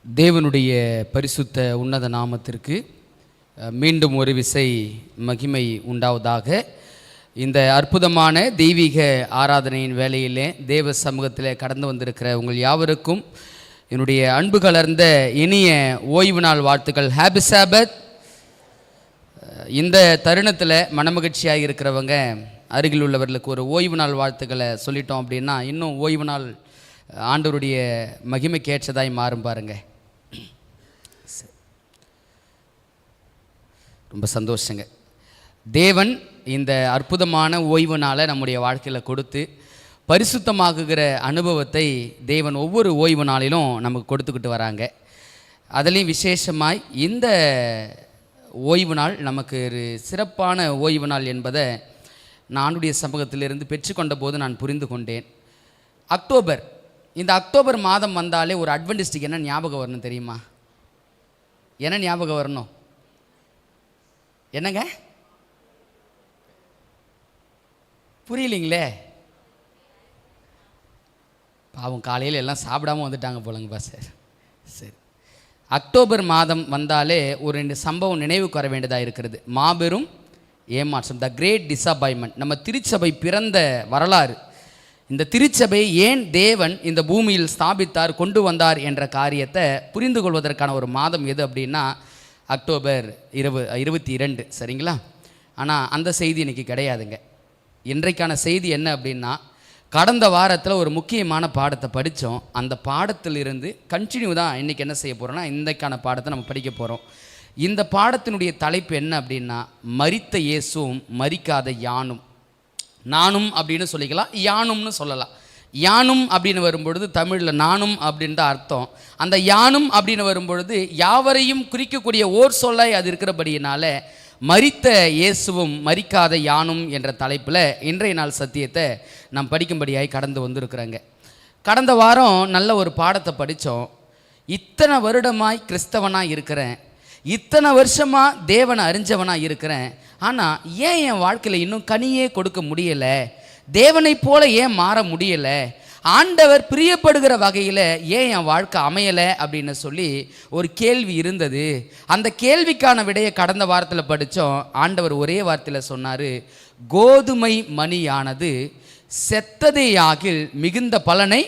தேவனுடைய பரிசுத்த உன்னத நாமத்திற்கு மீண்டும் ஒரு விசை மகிமை உண்டாவதாக. இந்த அற்புதமான தெய்வீக ஆராதனையின் வேளையிலே தேவ சமூகத்தில் கடந்து வந்திருக்கிற உங்கள் யாவருக்கும் என்னுடைய அன்பு கலர்ந்த இனிய ஓய்வு நாள் வாழ்த்துக்கள். ஹாப்பி சாபத். இந்த தருணத்தில் மனமகிழ்ச்சியாக இருக்கிறவங்க அருகில் உள்ளவர்களுக்கு ஒரு ஓய்வு நாள் வாழ்த்துக்களை சொல்லிட்டோம் அப்படின்னா இன்னும் ஓய்வு நாள் ஆண்டவருடைய மகிமைக்கு ஏற்றதாய் மாறும் பாருங்க. ரொம்ப சந்தோஷங்க. தேவன் இந்த அற்புதமான ஓய்வு நாளை நம்முடைய வாழ்க்கையில் கொடுத்து பரிசுத்தமாகுகிற அனுபவத்தை தேவன் ஒவ்வொரு ஓய்வு நாளிலும் நமக்கு கொடுத்துக்கிட்டு வராங்க. அதுலேயும் விசேஷமாய் இந்த ஓய்வு நாள் நமக்கு ஒரு சிறப்பான ஓய்வு நாள் என்பதை நானுடைய சமூகத்திலிருந்து பெற்றுக்கொண்ட போது நான் புரிந்து கொண்டேன். இந்த அக்டோபர் மாதம் வந்தாலே ஒரு அட்வென்டிஸ்டுக்கு என்ன ஞாபகம் வரணும் தெரியுமா? என்ன ஞாபகம் வரணும்? என்னங்க புரியலிங்களே? பாவம் காலையில் எல்லாம் சாப்பிடாமல் வந்துட்டாங்க போலங்கப்பா சார். சரி, அக்டோபர் மாதம் வந்தாலே ஒரு 2 சம்பவம் நினைவுக்கு வர வேண்டியதாக இருக்கிறது. மாபெரும் ஏமாற்றம், த கிரேட் டிஸப்பாயின்மெண்ட். நம்ம திருச்சபை பிறந்த வரலாறு, இந்த திருச்சபை ஏன் தேவன் இந்த பூமியில் ஸ்தாபித்தார், கொண்டு வந்தார் என்ற காரியத்தை புரிந்து கொள்வதற்கான ஒரு மாதம் எது அப்படின்னா அக்டோபர் 22. சரிங்களா? ஆனால் அந்த செய்தி இன்றைக்கி கிடையாதுங்க. இன்றைக்கான செய்தி என்ன அப்படின்னா, கடந்த வாரத்தில் ஒரு முக்கியமான பாடத்தை படித்தோம். அந்த பாடத்திலிருந்து கண்டினியூ தான் இன்றைக்கி என்ன செய்ய போகிறோன்னா இன்றைக்கான பாடத்தை நம்ம படிக்க போகிறோம். இந்த பாடத்தினுடைய தலைப்பு என்ன அப்படின்னா, மரித்த இயேசுவும் மரிக்காத யானும். நானும் அப்படின்னு சொல்லிக்கலாம், யானும்னு சொல்லலாம். யானும் அப்படின்னு வரும்பொழுது தமிழில் நானும் அப்படின்னு தான் அர்த்தம். அந்த யானும் அப்படின்னு வரும்பொழுது யாவரையும் குறிக்கக்கூடிய ஓர் சொல்லை அது இருக்கிறபடியினால மரித்த இயேசுவும் மரிக்காத யானும் என்ற தலைப்பில் இன்றைய நாள் சத்தியத்தை நாம் படிக்கும்படியாய் கடந்து வந்திருக்கிறேங்க. கடந்த வாரம் நல்ல ஒரு பாடத்தை படித்தோம். இத்தனை வருடமாய் கிறிஸ்தவனாக இருக்கிறேன், இத்தனை வருஷமாக தேவனை அறிஞ்சவனாக இருக்கிறேன், ஆனால் ஏன் என் வாழ்க்கையில் இன்னும் கனியே கொடுக்க முடியலை, தேவனை போல ஏன் மாற முடியலை, ஆண்டவர் பிரியப்படுகிற வகையில் ஏன் என் வாழ்க்கை அமையலை அப்படின்னு சொல்லி ஒரு கேள்வி இருந்தது. அந்த கேள்விக்கான விடையை கடந்த வாரத்தில் படித்தோம். ஆண்டவர் ஒரே வார்த்தையில் சொன்னார், கோதுமை மணியானது செத்ததேயாகில் மிகுந்த பலனை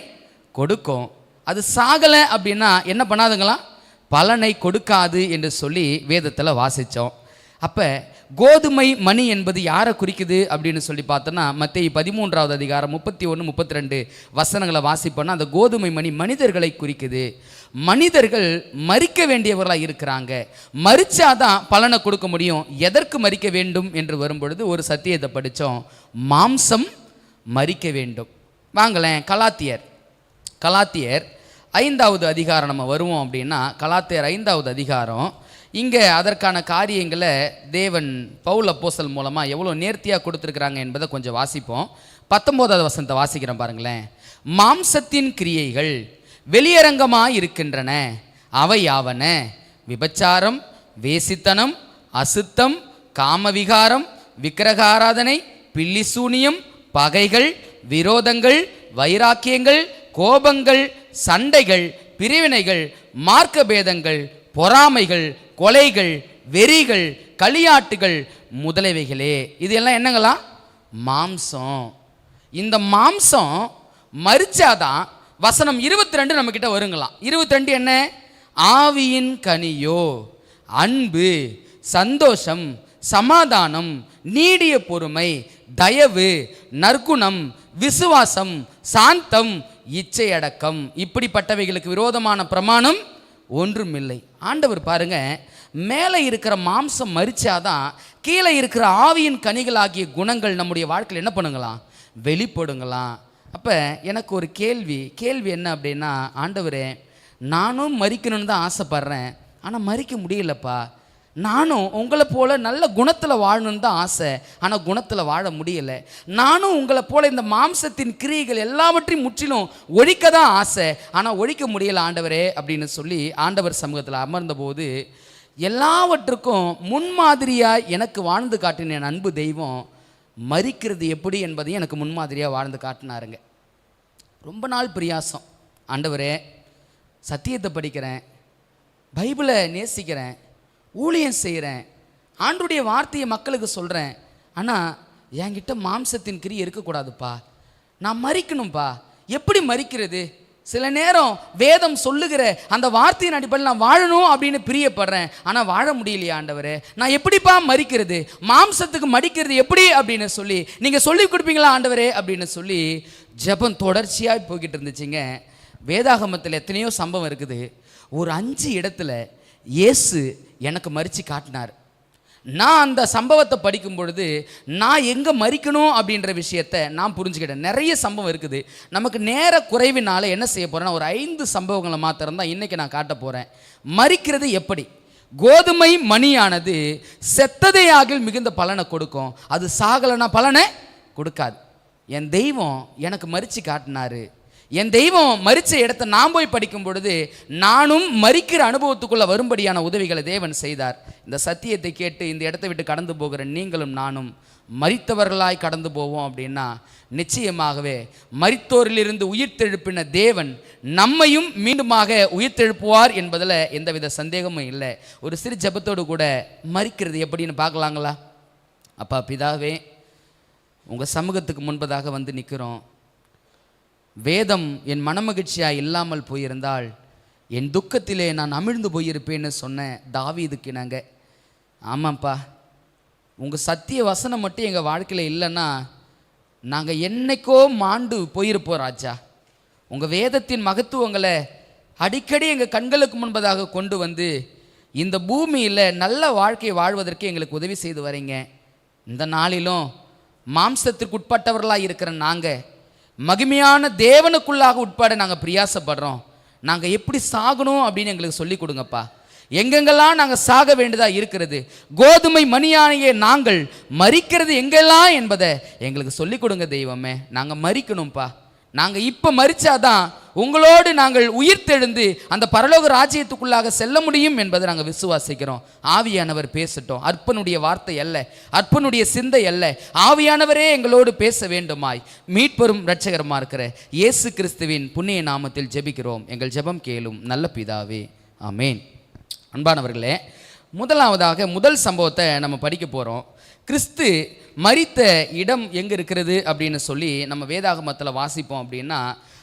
கொடுக்கும், அது சாகலை அப்படின்னா என்ன பண்ணாதுங்களாம், பலனை கொடுக்காது என்று சொல்லி வேதத்தில் வாசித்தோம். அப்போ கோதுமை மணி என்பது யாரை குறிக்குது அப்படின்னு சொல்லி பார்த்தோன்னா மத்தேயு 13வது அதிகாரம் 31, 32 வசனங்களை வாசிப்போன்னா அந்த கோதுமை மணி மனிதர்களை குறிக்குது. மனிதர்கள் மரிக்க வேண்டியவர்களாக இருக்கிறாங்க, மரிச்சாதான் பலனை கொடுக்க முடியும். எதற்கு மரிக்க வேண்டும் என்று வரும்பொழுது ஒரு சத்தியத்தை படித்தோம், மாம்சம் மரிக்க வேண்டும். வாங்களேன், கலாத்தியர் 5வது அதிகாரம் நம்ம வருவோம் அப்படின்னா, கலாத்தியர் 5வது அதிகாரம். இங்கே அதற்கான காரியங்களை தேவன் பவுல் அப்போஸ்தலன் மூலமாக எவ்வளோ நேர்த்தியாக கொடுத்துருக்குறாங்க என்பதை கொஞ்சம் வாசிப்போம். 19வது வசனத்தை வாசிக்கிறேன் பாருங்களேன். மாம்சத்தின் கிரியைகள் வெளியரங்கமாக இருக்கின்றன, அவை யாவன, விபச்சாரம், வேசித்தனம், அசுத்தம், காமவிகாரம், விக்கிரகாராதனை, பில்லிசூனியம், பகைகள், விரோதங்கள், வைராக்கியங்கள், கோபங்கள், சண்டைகள், பிரிவினைகள், மார்க்க பேதங்கள், பொறாமைகள், கொலைகள், வெறிகள், களியாட்டுகள் முதலவைகளே. இது எல்லாம் என்னங்களா? மாம்சம். இந்த மாம்சம் மரிச்சாதான் வசனம் 22 நம்ம கிட்ட வருங்களாம். 22 என்ன? ஆவியின் கனியோ அன்பு, சந்தோஷம், சமாதானம், நீடிய பொறுமை, தயவு, நற்குணம், விசுவாசம், சாந்தம், இச்சையடக்கம், இப்படிப்பட்டவைகளுக்கு விரோதமான பிரமாணம் ஒன்றுமில்லை. ஆண்டவர் பாருங்க, மேலே இருக்கிற மாம்சம் மரிச்சாதான் கீழே இருக்கிற ஆவியின் கனிகளாகிய குணங்கள் நம்முடைய வாழ்க்கையில் என்ன பண்ணுங்களாம், வெளிப்படுங்களாம். அப்போ எனக்கு ஒரு கேள்வி என்ன அப்படின்னா, ஆண்டவரே நானும் மரிக்கணும்னு தான் ஆசைப்படுறேன், ஆனால் மரிக்க முடியலப்பா. நானும் உங்களை போல் நல்ல குணத்தில் வாழணுன்னு தான் ஆசை, ஆனால் குணத்தில் வாழ முடியலை. நானும் உங்களை போல் இந்த மாம்சத்தின் கிரியைகள் எல்லாவற்றையும் முற்றிலும் ஒழிக்க தான் ஆசை, ஆனால் ஒழிக்க முடியலை ஆண்டவரே அப்படின்னு சொல்லி ஆண்டவர் சமூகத்தில் அமர்ந்தபோது எல்லாவற்றுக்கும் முன்மாதிரியாக எனக்கு வாழ்ந்து காட்டின என் அன்பு தெய்வம் மரிக்கிறது எப்படி என்பதையும் எனக்கு முன்மாதிரியாக வாழ்ந்து காட்டினாருங்க. ரொம்ப நாள் பிரியாசம். ஆண்டவரே சத்தியத்தை படிக்கிறேன், பைபிளை நேசிக்கிறேன், ஊழியம் செய்கிறேன், ஆண்டவருடைய வார்த்தையை மக்களுக்கு சொல்கிறேன், ஆனால் என்கிட்ட மாம்சத்தின் கிரியை இருக்கக்கூடாதுப்பா, நான் மரிக்கணும்ப்பா. எப்படி மரிக்கிறது? சில நேரம் வேதம் சொல்லுகிற அந்த வார்த்தையின் அடிப்படையில் நான் வாழணும் அப்படின்னு பிரியப்படுறேன், ஆனால் வாழ முடியலையா ஆண்டவரே, நான் எப்படிப்பா மரிக்கிறது, மாம்சத்துக்கு மடிக்கிறது எப்படி அப்படின்னு சொல்லி நீங்கள் சொல்லி கொடுப்பீங்களா ஆண்டவரே அப்படின்னு சொல்லி ஜெபம் தொடர்ச்சியாக போய்கிட்டு இருந்துச்சுங்க. வேதாகமத்தில் எத்தனையோ சம்பவம் இருக்குது. ஒரு 5 இடத்துல இயேசு எனக்கு மரித்து காட்டினார். நான் அந்த சம்பவத்தை படிக்கும் பொழுது நான் எங்கே மரிக்கணும் அப்படின்ற விஷயத்தை நான் புரிஞ்சுக்கிட்டேன். நிறைய சம்பவம் இருக்குது. நமக்கு நேர குறைவினால என்ன செய்ய போகிறேன்னா ஒரு 5 சம்பவங்களை மாத்திரம்தான் இன்றைக்கி நான் காட்ட போகிறேன். மரிக்கிறது எப்படி? கோதுமை மணியானது செத்ததையாகில் மிகுந்த பலனை கொடுக்கும், அது சாகலைன்னா பலனை கொடுக்காது. என் தெய்வம் எனக்கு மரித்து காட்டினாரு. என் தெய்வம் மரித்த இடத்தை நான் போய் படிக்கும் பொழுது நானும் மரிக்கிற அனுபவத்துக்குள்ளே வரும்படியான உதவிகளை தேவன் செய்தார். இந்த சத்தியத்தை கேட்டு இந்த இடத்தை விட்டு கடந்து போகிற நீங்களும் நானும் மரித்தவர்களாய் கடந்து போவோம் அப்படின்னா நிச்சயமாகவே மரித்தோரிலிருந்து உயிர்த்தெழுப்பின தேவன் நம்மையும் மீண்டுமாக உயிர்த்தெழுப்புவார் என்பதில் எந்தவித சந்தேகமும் இல்லை. ஒரு சிறு ஜெபத்தோடு கூட மரிக்கிறது எப்படின்னு பார்க்கலாங்களா? அப்பா பிதாவே, உங்கள் சமூகத்துக்கு முன்பதாக வந்து நிற்கிறோம். வேதம் என் மனமகிழ்ச்சியாக இல்லாமல் போயிருந்தால் என் துக்கத்திலே நான் அமிழ்ந்து போயிருப்பேன்னு சொன்ன தாவீதுக்கு நாங்கள், ஆமாம்ப்பா, உங்கள் சத்திய வசனம் மட்டும் எங்கள் வாழ்க்கையில் இல்லைன்னா நாங்கள் என்னைக்கோ மாண்டு போயிருப்போம் ராஜா. உங்கள் வேதத்தின் மகத்துவங்களை அடிக்கடி எங்கள் கண்களுக்கு முன்பதாக கொண்டு வந்து இந்த பூமியில் நல்ல வாழ்க்கையை வாழ்வதற்கு எங்களுக்கு உதவி செய்து வரீங்க. இந்த நாளிலும் மாம்சத்திற்கு உட்பட்டவர்களாக இருக்கிற நாங்கள் மகிமையான தேவனுக்குள்ளாக உட்பட நாங்கள் பிரியாசப்படுறோம். நாங்கள் எப்படி சாகணும் அப்படின்னு எங்களுக்கு சொல்லிக் கொடுங்கப்பா. எங்கெங்கெல்லாம் நாங்கள் சாக வேண்டியதாக இருக்கிறது, கோதுமை மணியானையே நாங்கள் மரிக்கிறது எங்கெல்லாம் என்பதை எங்களுக்கு சொல்லிக் கொடுங்க தெய்வமே. நாங்கள் மரிக்கணும்ப்பா. நாங்கள் இப்போ மரிச்சாதான் உங்களோடு நாங்கள் உயிர்த்தெழுந்து அந்த பரலோக ராஜ்யத்துக்குள்ளாக செல்ல முடியும் என்பதை நாங்கள் விசுவாசிக்கிறோம். ஆவியானவர் பேசட்டும். அற்பனுடைய வார்த்தை அல்ல, அற்பனுடைய சிந்தை அல்ல, ஆவியானவரே எங்களோடு பேச வேண்டுமாய் மீட்பெரும் இரட்சகரமாக இருக்கிற இயேசு கிறிஸ்துவின் புண்ணிய நாமத்தில் ஜெபிக்கிறோம். எங்கள் ஜெபம் கேளும் நல்ல பிதாவே, ஆமேன். அன்பானவர்களே, முதலாவதாக முதல் சம்பவத்தை நம்ம படிக்க போகிறோம். கிறிஸ்து மரித்த இடம் எங்கே இருக்கிறது அப்படின்னு சொல்லி நம்ம வேதாகமத்தில் வாசிப்போம் அப்படின்னா,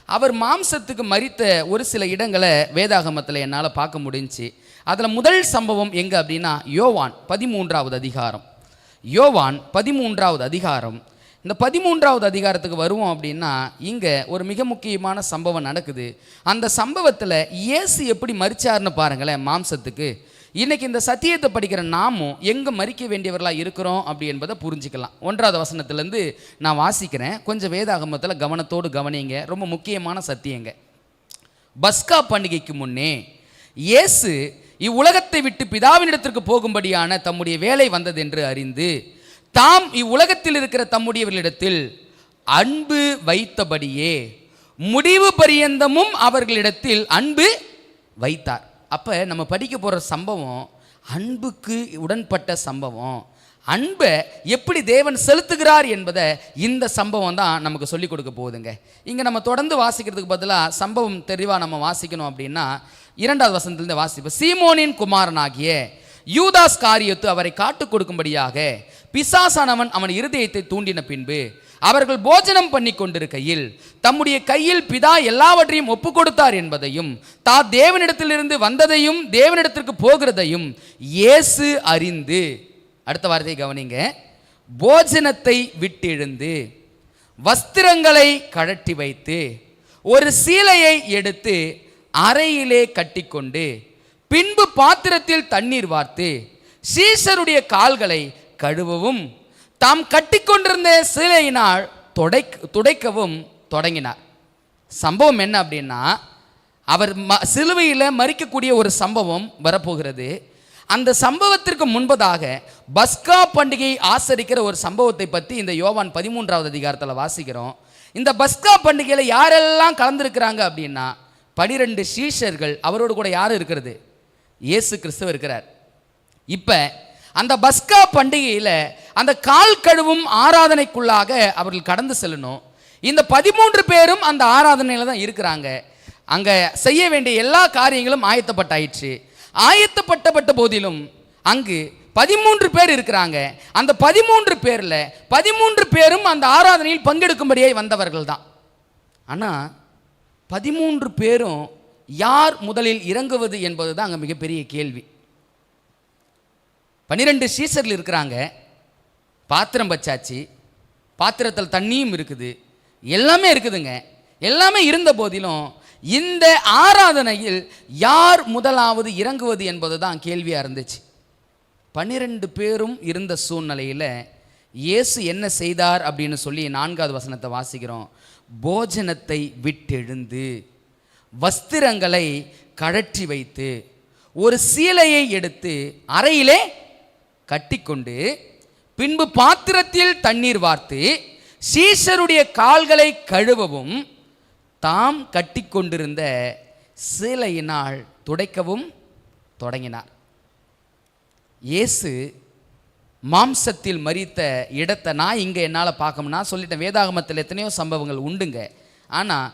அவர் மாம்சத்துக்கு மரித்த ஒரு சில இடங்களை வேதாகமத்தில் என்னால் பார்க்க முடிஞ்சிச்சு. அதில் முதல் சம்பவம் எங்கே அப்படின்னா யோவான் 13வது அதிகாரம். யோவான் 13வது அதிகாரம். இந்த 13வது அதிகாரத்துக்கு வருவோம் அப்படின்னா இங்கே ஒரு மிக முக்கியமான சம்பவம் நடக்குது. அந்த சம்பவத்தில் இயேசு எப்படி மரிச்சார்னு பாருங்களேன் மாம்சத்துக்கு. இன்றைக்கி இந்த சத்தியத்தை படிக்கிற நாமும் எங்கே மரிக்க வேண்டியவர்களாக இருக்கிறோம் அப்படி என்பதை புரிஞ்சிக்கலாம். 1வது வசனத்துலேருந்து நான் வாசிக்கிறேன், கொஞ்சம் வேதாகமத்தில் கவனத்தோடு கவனிங்க. ரொம்ப முக்கியமான சத்தியங்க. பஸ்கா பண்டிகைக்கு முன்னே இயேசு இவ்வுலகத்தை விட்டு பிதாவினிடத்திற்கு போகும்படியான தம்முடைய வேலை வந்தது என்று அறிந்து தாம் இவ்வுலகத்தில் இருக்கிற தம்முடையவர்களிடத்தில் அன்பு வைத்தபடியே முடிவு பரியந்தமும் அவர்களிடத்தில் அன்பு வைத்தார். அப்போ நம்ம படிக்க போகிற சம்பவம் அன்புக்கு உடன்பட்ட சம்பவம். அன்பை எப்படி தேவன் செலுத்துகிறார் என்பதை இந்த சம்பவம் தான் நமக்கு சொல்லிக் கொடுக்க போகுதுங்க. இங்கே நம்ம தொடர்ந்து வாசிக்கிறதுக்கு பதிலாக சம்பவம் தெளிவாக நம்ம வாசிக்கணும் அப்படின்னா 2வது வசனத்திலிருந்து வாசிப்போம். சீமோனின் குமாரனாகிய யூதாஸ் காரியத்து அவரை காட்டுக் கொடுக்கும்படியாக பிசாசானவன் அவன் இருதயத்தை தூண்டின பின்பு அவர்கள் போஜனம் பண்ணி கொண்டிருக்கையில் தம்முடைய கையில் பிதா எல்லாவற்றையும் ஒப்பு கொடுத்தார் என்பதையும் தான் தேவனிடத்திலிருந்து வந்ததையும் தேவனிடத்திற்கு போகிறதையும் இயேசு அறிந்து, அடுத்த வார்த்தையை கவனிங்க, போஜனத்தை விட்டெழுந்து வஸ்திரங்களை கழட்டி வைத்து ஒரு சீலையை எடுத்து அறையிலே கட்டிக்கொண்டு பின்பு பாத்திரத்தில் தண்ணீர் வார்த்து சீஷருடைய கால்களை கழுவவும் தாம் கட்டிக்கொண்டிருந்த சீலையினால் துடைக்கவும் தொடங்கினார். சம்பவம் என்ன அப்படின்னா, அவர் சிலுவையில் மரிக்கக்கூடிய ஒரு சம்பவம் வரப்போகிறது. அந்த சம்பவத்திற்கு முன்பதாக பஸ்கா பண்டிகையை ஆசரிக்கிற ஒரு சம்பவத்தை பற்றி இந்த யோவான் 13வது அதிகாரத்தில் வாசிக்கிறோம். இந்த பஸ்கா பண்டிகையில் யாரெல்லாம் கலந்துருக்கிறாங்க அப்படின்னா 12 சீஷர்கள், அவரோடு கூட யார் இருக்கிறது? இயேசு கிறிஸ்து இருக்கிறார். இப்போ அந்த பஸ்கா பண்டிகையில் அந்த கால் கழுவும் ஆராதனைக்குள்ளாக அவர்கள் கடந்து செல்லணும். இந்த 13 பேரும் அந்த ஆராதனையில் தான் இருக்கிறாங்க. அங்கே செய்ய வேண்டிய எல்லா காரியங்களும் ஆயத்தப்பட்டாயிற்று. ஆயத்தப்பட்ட போதிலும் அங்கு 13 பேர் இருக்கிறாங்க. அந்த 13 பேர்ல 13 பேரும் அந்த ஆராதனையில் பங்கெடுக்கும்படியாய் வந்தவர்கள் தான். ஆனால் 13 பேரும் யார் முதலில் இறங்குவது என்பது தான் அங்கே மிகப்பெரிய கேள்வி. 12 சீசர்கள் இருக்கிறாங்க, பாத்திரம் பச்சாச்சு, பாத்திரத்தில் தண்ணியும் இருக்குது, எல்லாமே இருக்குதுங்க. எல்லாமே இருந்த போதிலும் இந்த ஆராதனையில் யார் முதலாவது இறங்குவது என்பது தான் கேள்வியாக இருந்துச்சு. 12 பேரும் இருந்த சூழ்நிலையில் இயேசு என்ன செய்தார் அப்படின்னு சொல்லி 4வது வசனத்தை வாசிக்கிறோம். போஜனத்தை விட்டெழுந்து வஸ்திரங்களை கழற்றி வைத்து ஒரு சீலையை எடுத்து அறையிலே கட்டிக்கொண்டு பின்பு பாத்திரத்தில் தண்ணீர் வார்த்து சீஷருடைய கால்களை கழுவவும் தாம் கட்டிக்கொண்டிருந்த சீலையினால் துடைக்கவும் தொடங்கினார். இயேசு மாம்சத்தில் மரித்த இடத்தை நான் இங்கே என்னால் பார்க்கணும்னா சொல்லிட்டேன். வேதாகமத்தில் எத்தனையோ சம்பவங்கள் உண்டுங்க. ஆனால்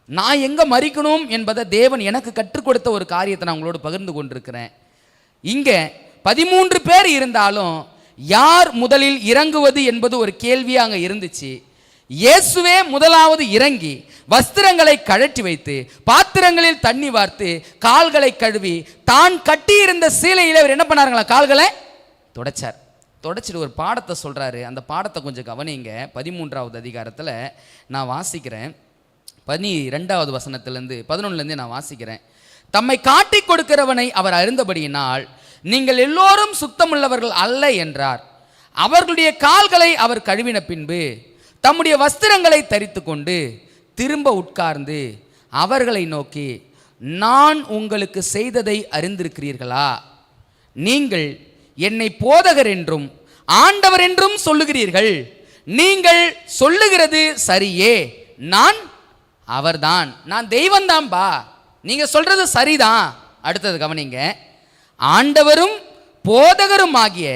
நான் எங்கே மரிக்கணும் என்பதை தேவன் எனக்கு கற்றுக் கொடுத்த ஒரு காரியத்தை நான் உங்களோடு பகிர்ந்து கொண்டிருக்கிறேன். இங்கே 13 பேர் இருந்தாலும் யார் முதலில் இறங்குவது என்பது ஒரு கேள்வியாக அங்கே இருந்துச்சு. இயேசுவே முதலாவது இறங்கி வஸ்திரங்களை கழற்றி வைத்து பாத்திரங்களில் தண்ணி வார்த்து கால்களை கழுவி தான் கட்டியிருந்த சீலையில் அவர் என்ன பண்ணாருங்களா, கால்களை துடைச்சார். துடைச்சிட்டு ஒரு பாடத்தை சொல்கிறாரு. அந்த பாடத்தை கொஞ்சம் கவனிங்க. 13வது அதிகாரத்தில் நான் வாசிக்கிறேன். 12வது வசனத்திலேருந்து 11லேருந்து நான் வாசிக்கிறேன். தம்மை காட்டி கொடுக்கிறவனை அவர் அறிந்தபடியினால் நீங்கள் எல்லோரும் சுத்தமுள்ளவர்கள் அல்ல என்றார். அவர்களுடைய கால்களை அவர் கழுவின பின்பு தம்முடைய வஸ்திரங்களை தரித்து கொண்டு திரும்ப உட்கார்ந்து அவர்களை நோக்கி, நான் உங்களுக்கு செய்ததை அறிந்திருக்கிறீர்களா? நீங்கள் என்னை போதகர் என்றும் ஆண்டவர் என்றும் சொல்லுகிறீர்கள். நீங்கள் சொல்லுகிறது சரியே, நான் அவர்தான், நான் தெய்வந்தான்பா, நீங்க சொல்றது சரிதான். அடுத்தது கவனிங்க. ஆண்டவரும் போதகரும் ஆகிய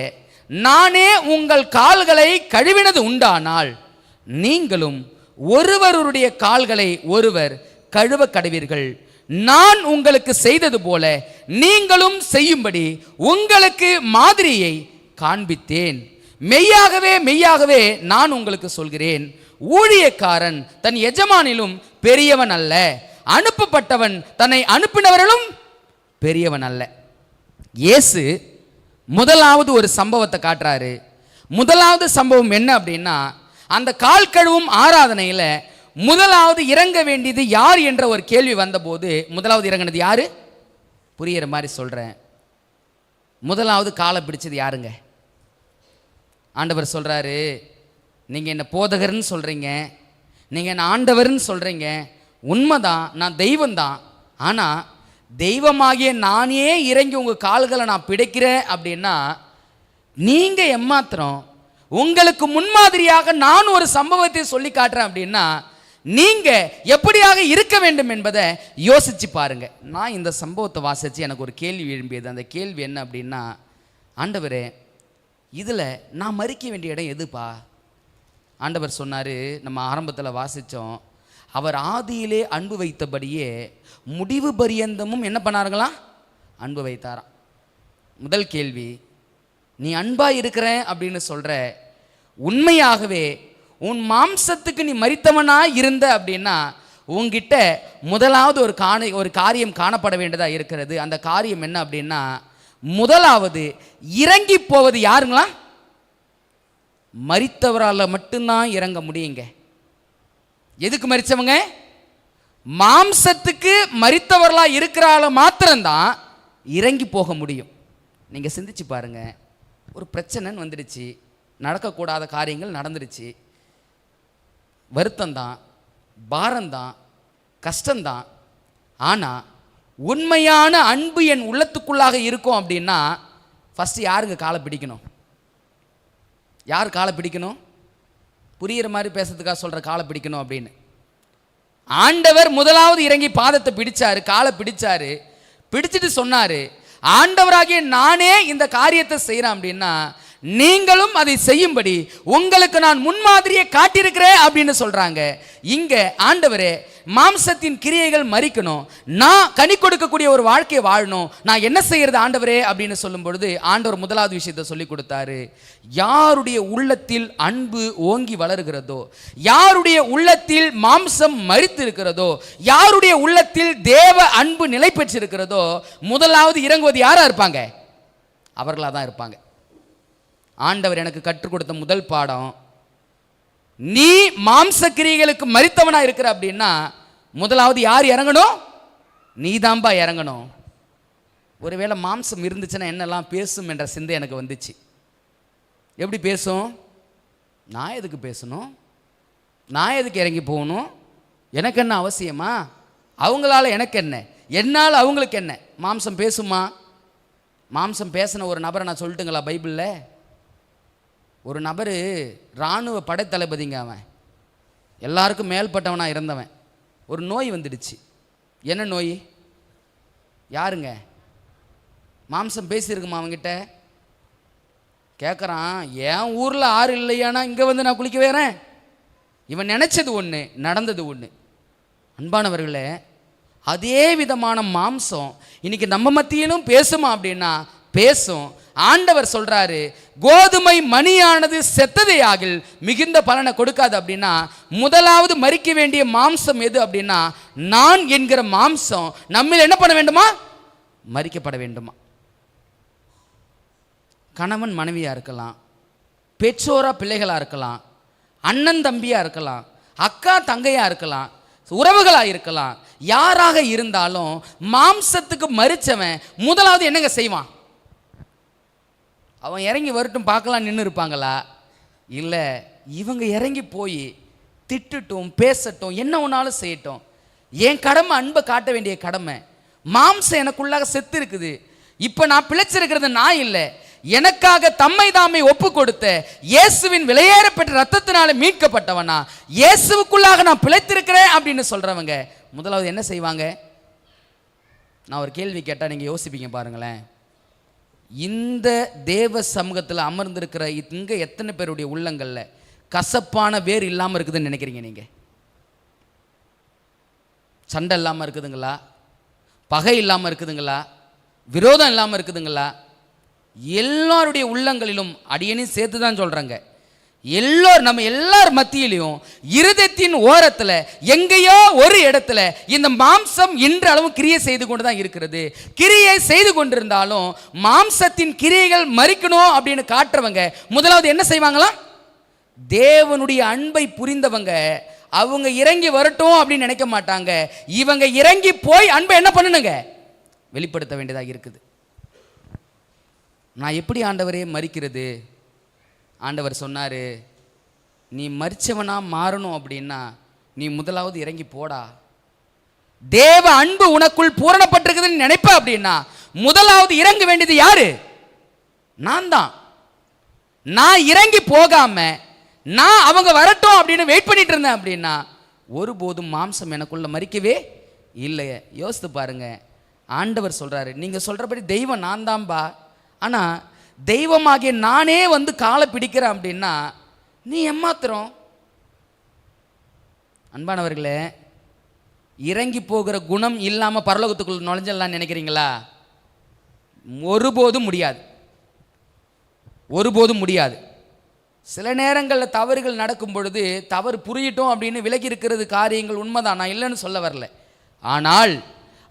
நானே உங்கள் கால்களை கழுவினது உண்டானால் நீங்களும் ஒருவருடைய கால்களை ஒருவர் கழுவ கடவீர்கள். நான் உங்களுக்கு செய்தது போல நீங்களும் செய்யும்படி உங்களுக்கு மாதிரியை காண்பித்தேன். மெய்யாகவே மெய்யாகவே நான் உங்களுக்கு சொல்கிறேன், ஊழியக்காரன் தன் எஜமானிலும் பெரியவன் அல்ல, அனுப்பப்பட்டவன் தன்னை அனுப்பினவர்களும் பெரியவன் அல்ல. இயேசு முதலாவது ஒரு சம்பவத்தை காட்டுறாரு. முதலாவது சம்பவம் என்ன அப்படின்னா, அந்த கால் கழுவும் ஆராதனையில் முதலாவது இறங்க வேண்டியது யார் என்ற ஒரு கேள்வி வந்தபோது முதலாவது இறங்கினது யாரு? புரியிற மாதிரி சொல்கிறேன். முதலாவது காலை பிடிச்சது யாருங்க? ஆண்டவர் சொல்கிறாரு, நீங்கள் என்ன போதகர்னு சொல்கிறீங்க, நீங்கள் என்ன ஆண்டவர்னு சொல்கிறீங்க, உண்மைதான், நான் தெய்வந்தான். ஆனால் தெய்வமாகிய நானே இறங்கி உங்கள் கால்களை நான் பிடிக்கிறேன் அப்படின்னா நீங்கள் எம்மாத்திரம் உங்களுக்கு முன்மாதிரியாக நான் ஒரு சம்பவத்தை சொல்லி காட்டுறேன் அப்படின்னா நீங்கள் எப்படியாக இருக்க வேண்டும் என்பதை யோசித்து பாருங்கள். நான் இந்த சம்பவத்தை வாசித்து எனக்கு ஒரு கேள்வி எழும்பியது. அந்த கேள்வி என்ன அப்படின்னா, ஆண்டவரே இதில் நான் மறிக்க வேண்டிய இடம் எதுப்பா? ஆண்டவர் சொன்னார், நம்ம ஆரம்பத்தில் வாசித்தோம், அவர் ஆதியிலே அன்பு வைத்தபடியே முடிவு பரியந்தமும் என்ன பண்ணாருங்களா? அன்பு வைத்தாராம். முதல் கேள்வி, நீ அன்பா இருக்கிற அப்படின்னு சொல்ற, உண்மையாகவே உன் மாம்சத்துக்கு நீ மரித்தவனா இருந்த அப்படின்னா உன்கிட்ட முதலாவது ஒரு காரியம் காணப்பட வேண்டியதா இருக்கிறது. அந்த காரியம் என்ன அப்படின்னா, முதலாவது இறங்கி போவது யாருங்களா? மரித்தவரால் மட்டும்தான் இறங்க முடியுங்க. எதுக்கு மரித்தவங்க? மாம்சத்துக்கு மரித்தவர்களா இருக்கிறால மாத்திரம்தான் இறங்கி போக முடியும். நீங்கள் சிந்திச்சு பாருங்க, ஒரு பிரச்சனைன்னு வந்துடுச்சு, நடக்கக்கூடாத காரியங்கள் நடந்துடுச்சு, வருத்தம்தான், பாரம்தான், கஷ்டம்தான். ஆனால் உண்மையான அன்பு என் உள்ளத்துக்குள்ளாக இருக்கும் அப்படின்னா ஃபஸ்ட்டு யாருங்க காலை பிடிக்கணும்? யார் காலை பிடிக்கணும்? புரிகிற மாதிரி பேசுறதுக்காக சொல்கிற காலை பிடிக்கணும் அப்படின்னு. ஆண்டவர் முதலாவது இறங்கி பாதத்தை பிடிச்சாரு, காலை பிடிச்சாரு, பிடிச்சிட்டு சொன்னார், ஆண்டவராகிய நானே இந்த காரியத்தை செய்கிறேன் அப்படின்னா நீங்களும் அதை செய்யும்படி உங்களுக்கு நான் முன்மாதிரியை காட்டியிருக்கிறேன் அப்படின்னு சொல்றாங்க. இங்க ஆண்டவரே மாம்சத்தின் கிரியைகள் மரிக்கணும், நான் கனி கொடுக்கக்கூடிய ஒரு வாழ்க்கையை வாழணும், நான் என்ன செய்யறது ஆண்டவரே அப்படின்னு சொல்லும் பொழுது ஆண்டவர் முதலாவது விஷயத்தை சொல்லி கொடுத்தாரு. யாருடைய உள்ளத்தில் அன்பு ஓங்கி வளருகிறதோ, யாருடைய உள்ளத்தில் மாம்சம் மரித்து இருக்கிறதோ, யாருடைய உள்ளத்தில் தேவ அன்பு நிலை பெற்றிருக்கிறதோ, முதலாவது இறங்குவது யாரா இருப்பாங்க? அவர்களாக தான் இருப்பாங்க. ஆண்டவர் எனக்கு கற்றுக் கொடுத்த முதல் பாடம், நீ மாம்ச கிரியைகளுக்கு மரித்தவனா இருக்கிற அப்படின்னா முதலாவது யார் இறங்கணும்? நீதாம்பா இறங்கணும். ஒருவேளை மாம்சம் இருந்துச்சுன்னா என்னெல்லாம் பேசும் என்ற சிந்தை எனக்கு வந்துச்சு. எப்படி பேசும்? நான் எதுக்கு பேசணும்? நான் எதுக்கு இறங்கி போகணும்? எனக்கு என்ன அவசியமா? அவங்களால எனக்கு என்ன, என்னால் அவங்களுக்கு என்ன? மாம்சம் பேசுமா? மாம்சம் பேசின ஒரு நபரை நான் சொல்லட்டுங்களா? பைபிளில் ஒரு நபர் இராணுவ படைத்தளபதிங்க, அவன் எல்லாருக்கும் மேல்பட்டவனாக இருந்தவன். ஒரு நோய் வந்துடுச்சு. என்ன நோய்? யாருங்க? மாம்சம் பேசியிருக்குமா அவன்கிட்ட? கேட்குறான், என் ஊரில் ஆறு இல்லையானா இங்கே வந்து நான் குளிக்க வேறேன். இவன் நினச்சது ஒன்று, நடந்தது ஒன்று. அன்பானவர்களே, அதே விதமான மாம்சம் இன்னைக்கு நம்ம மத்தியிலும் பேசுமா அப்படின்னா பேசும். ஆண்டவர் சொல்றாரு, கோதுமை மணியானது செத்ததே ஆகில் மிகுந்த பலனை கொடுக்காது அப்படின்னா முதலாவது மரிக்க வேண்டிய மாம்சம் எது அப்படின்னா நான் என்கிற மாம்சம் நம்மில் என்ன பண்ண வேண்டுமா? மரிக்கப்பட வேண்டுமா? கணவன் மனைவியா இருக்கலாம், பெற்றோரா பிள்ளைகளா இருக்கலாம், அண்ணன் தம்பியா இருக்கலாம், அக்கா தங்கையா இருக்கலாம், உறவுகளா இருக்கலாம், யாராக இருந்தாலும் மாம்சத்துக்கு மரிச்சவன் முதலாவது என்னங்க செய்வான்? அவன் இறங்கி வரட்டும் பார்க்கலாம் நின்று இருப்பாங்களா? இல்லை, இவங்க இறங்கி போய் திட்டுட்டும் பேசட்டும், என்ன ஒன்றாலும் செய்யட்டும். என் கடமை அன்பை காட்ட வேண்டிய கடமை. மாம்சம் எனக்குள்ளாக செத்து இருக்குது. இப்போ நான் பிழைச்சிருக்கிறது நான் இல்லை, எனக்காக தம்மை தாமை ஒப்பு கொடுத்த இயேசுவின் விலையேறப்பட்ட ரத்தத்தினால மீட்கப்பட்டவனா, இயேசுவுக்குள்ளாக நான் பிழைத்திருக்கிறேன் அப்படின்னு சொல்றவங்க முதலாவது என்ன செய்வாங்க? நான் ஒரு கேள்வி கேட்டால் நீங்கள் யோசிப்பீங்க பாருங்களேன். இந்த தேவ சமூகத்தில் அமர்ந்திருக்கிற இங்கே எத்தனை பேருடைய உள்ளங்களில் கசப்பான வேர் இல்லாமல் இருக்குதுன்னு நினைக்கிறீங்க? நீங்கள் சண்டை இல்லாமல் இருக்குதுங்களா? பகை இல்லாமல் இருக்குதுங்களா? விரோதம் இல்லாமல் இருக்குதுங்களா? எல்லாருடைய உள்ளங்களிலும் அடியனையும் சேர்த்து தான் சொல்கிறேங்க. நம்ம எல்லார் மத்தியிலையும் இருதயத்தின் ஓரத்தில் எங்கேயோ ஒரு இடத்துல இந்த மாம்சம் இன்றளவும் கிரியை செய்து கொண்டு தான் இருக்கிறது. கிரியை செய்து கொண்டிருந்தாலும் மாம்சத்தின் கிரியைகள் மரிக்கணும் அப்படின்னு காட்டுறவங்க முதலாவது என்ன செய்வாங்களாம்? தேவனுடைய அன்பை புரிந்தவங்க அவங்க இறங்கி வரட்டும் அப்படின்னு நினைக்க மாட்டாங்க. இவங்க இறங்கி போய் அன்பை என்ன பண்ணணுங்க? வெளிப்படுத்த வேண்டியதாக இருக்குது. நான் எப்படி ஆண்டவரே மரிக்கிறது? ஆண்டவர் சொன்னார், நீ மரிச்சவனா மாறணும் அப்படின்னா நீ முதலாவது இறங்கி போடா. தேவ அன்பு உனக்குள் பூரணப்பட்டிருக்குதுன்னு நினைப்ப அப்படின்னா முதலாவது இறங்க வேண்டியது யாரு? நான் தான். நான் இறங்கி போகாம நான் அவங்க வரட்டும் அப்படின்னு வெயிட் பண்ணிட்டு இருந்தேன் அப்படின்னா ஒருபோதும் மாம்சம் எனக்குள்ள மரிக்கவே இல்லையே. யோசித்து பாருங்க. ஆண்டவர் சொல்றாரு, நீங்க சொல்றபடி தெய்வம் நான் தான்பா, ஆனா தெய்வமாகிய நானே வந்து காலை பிடிக்கிறேன் அப்படின்னா நீ ஏமாத்துறோம். அன்பானவர்களே, இறங்கி போகிற குணம் இல்லாம பரலோகத்துக்குள்ள நுழைஞ்சிடலாம் நினைக்கிறீங்களா? ஒருபோதும் முடியாது, ஒருபோதும் முடியாது. சில நேரங்களில் தவறுகள் நடக்கும் பொழுது தவறு புரியட்டும் அப்படின்னு விலகி இருக்கிறது காரியங்கள் உண்மைதான், நான் இல்லைன்னு சொல்ல வரல. ஆனால்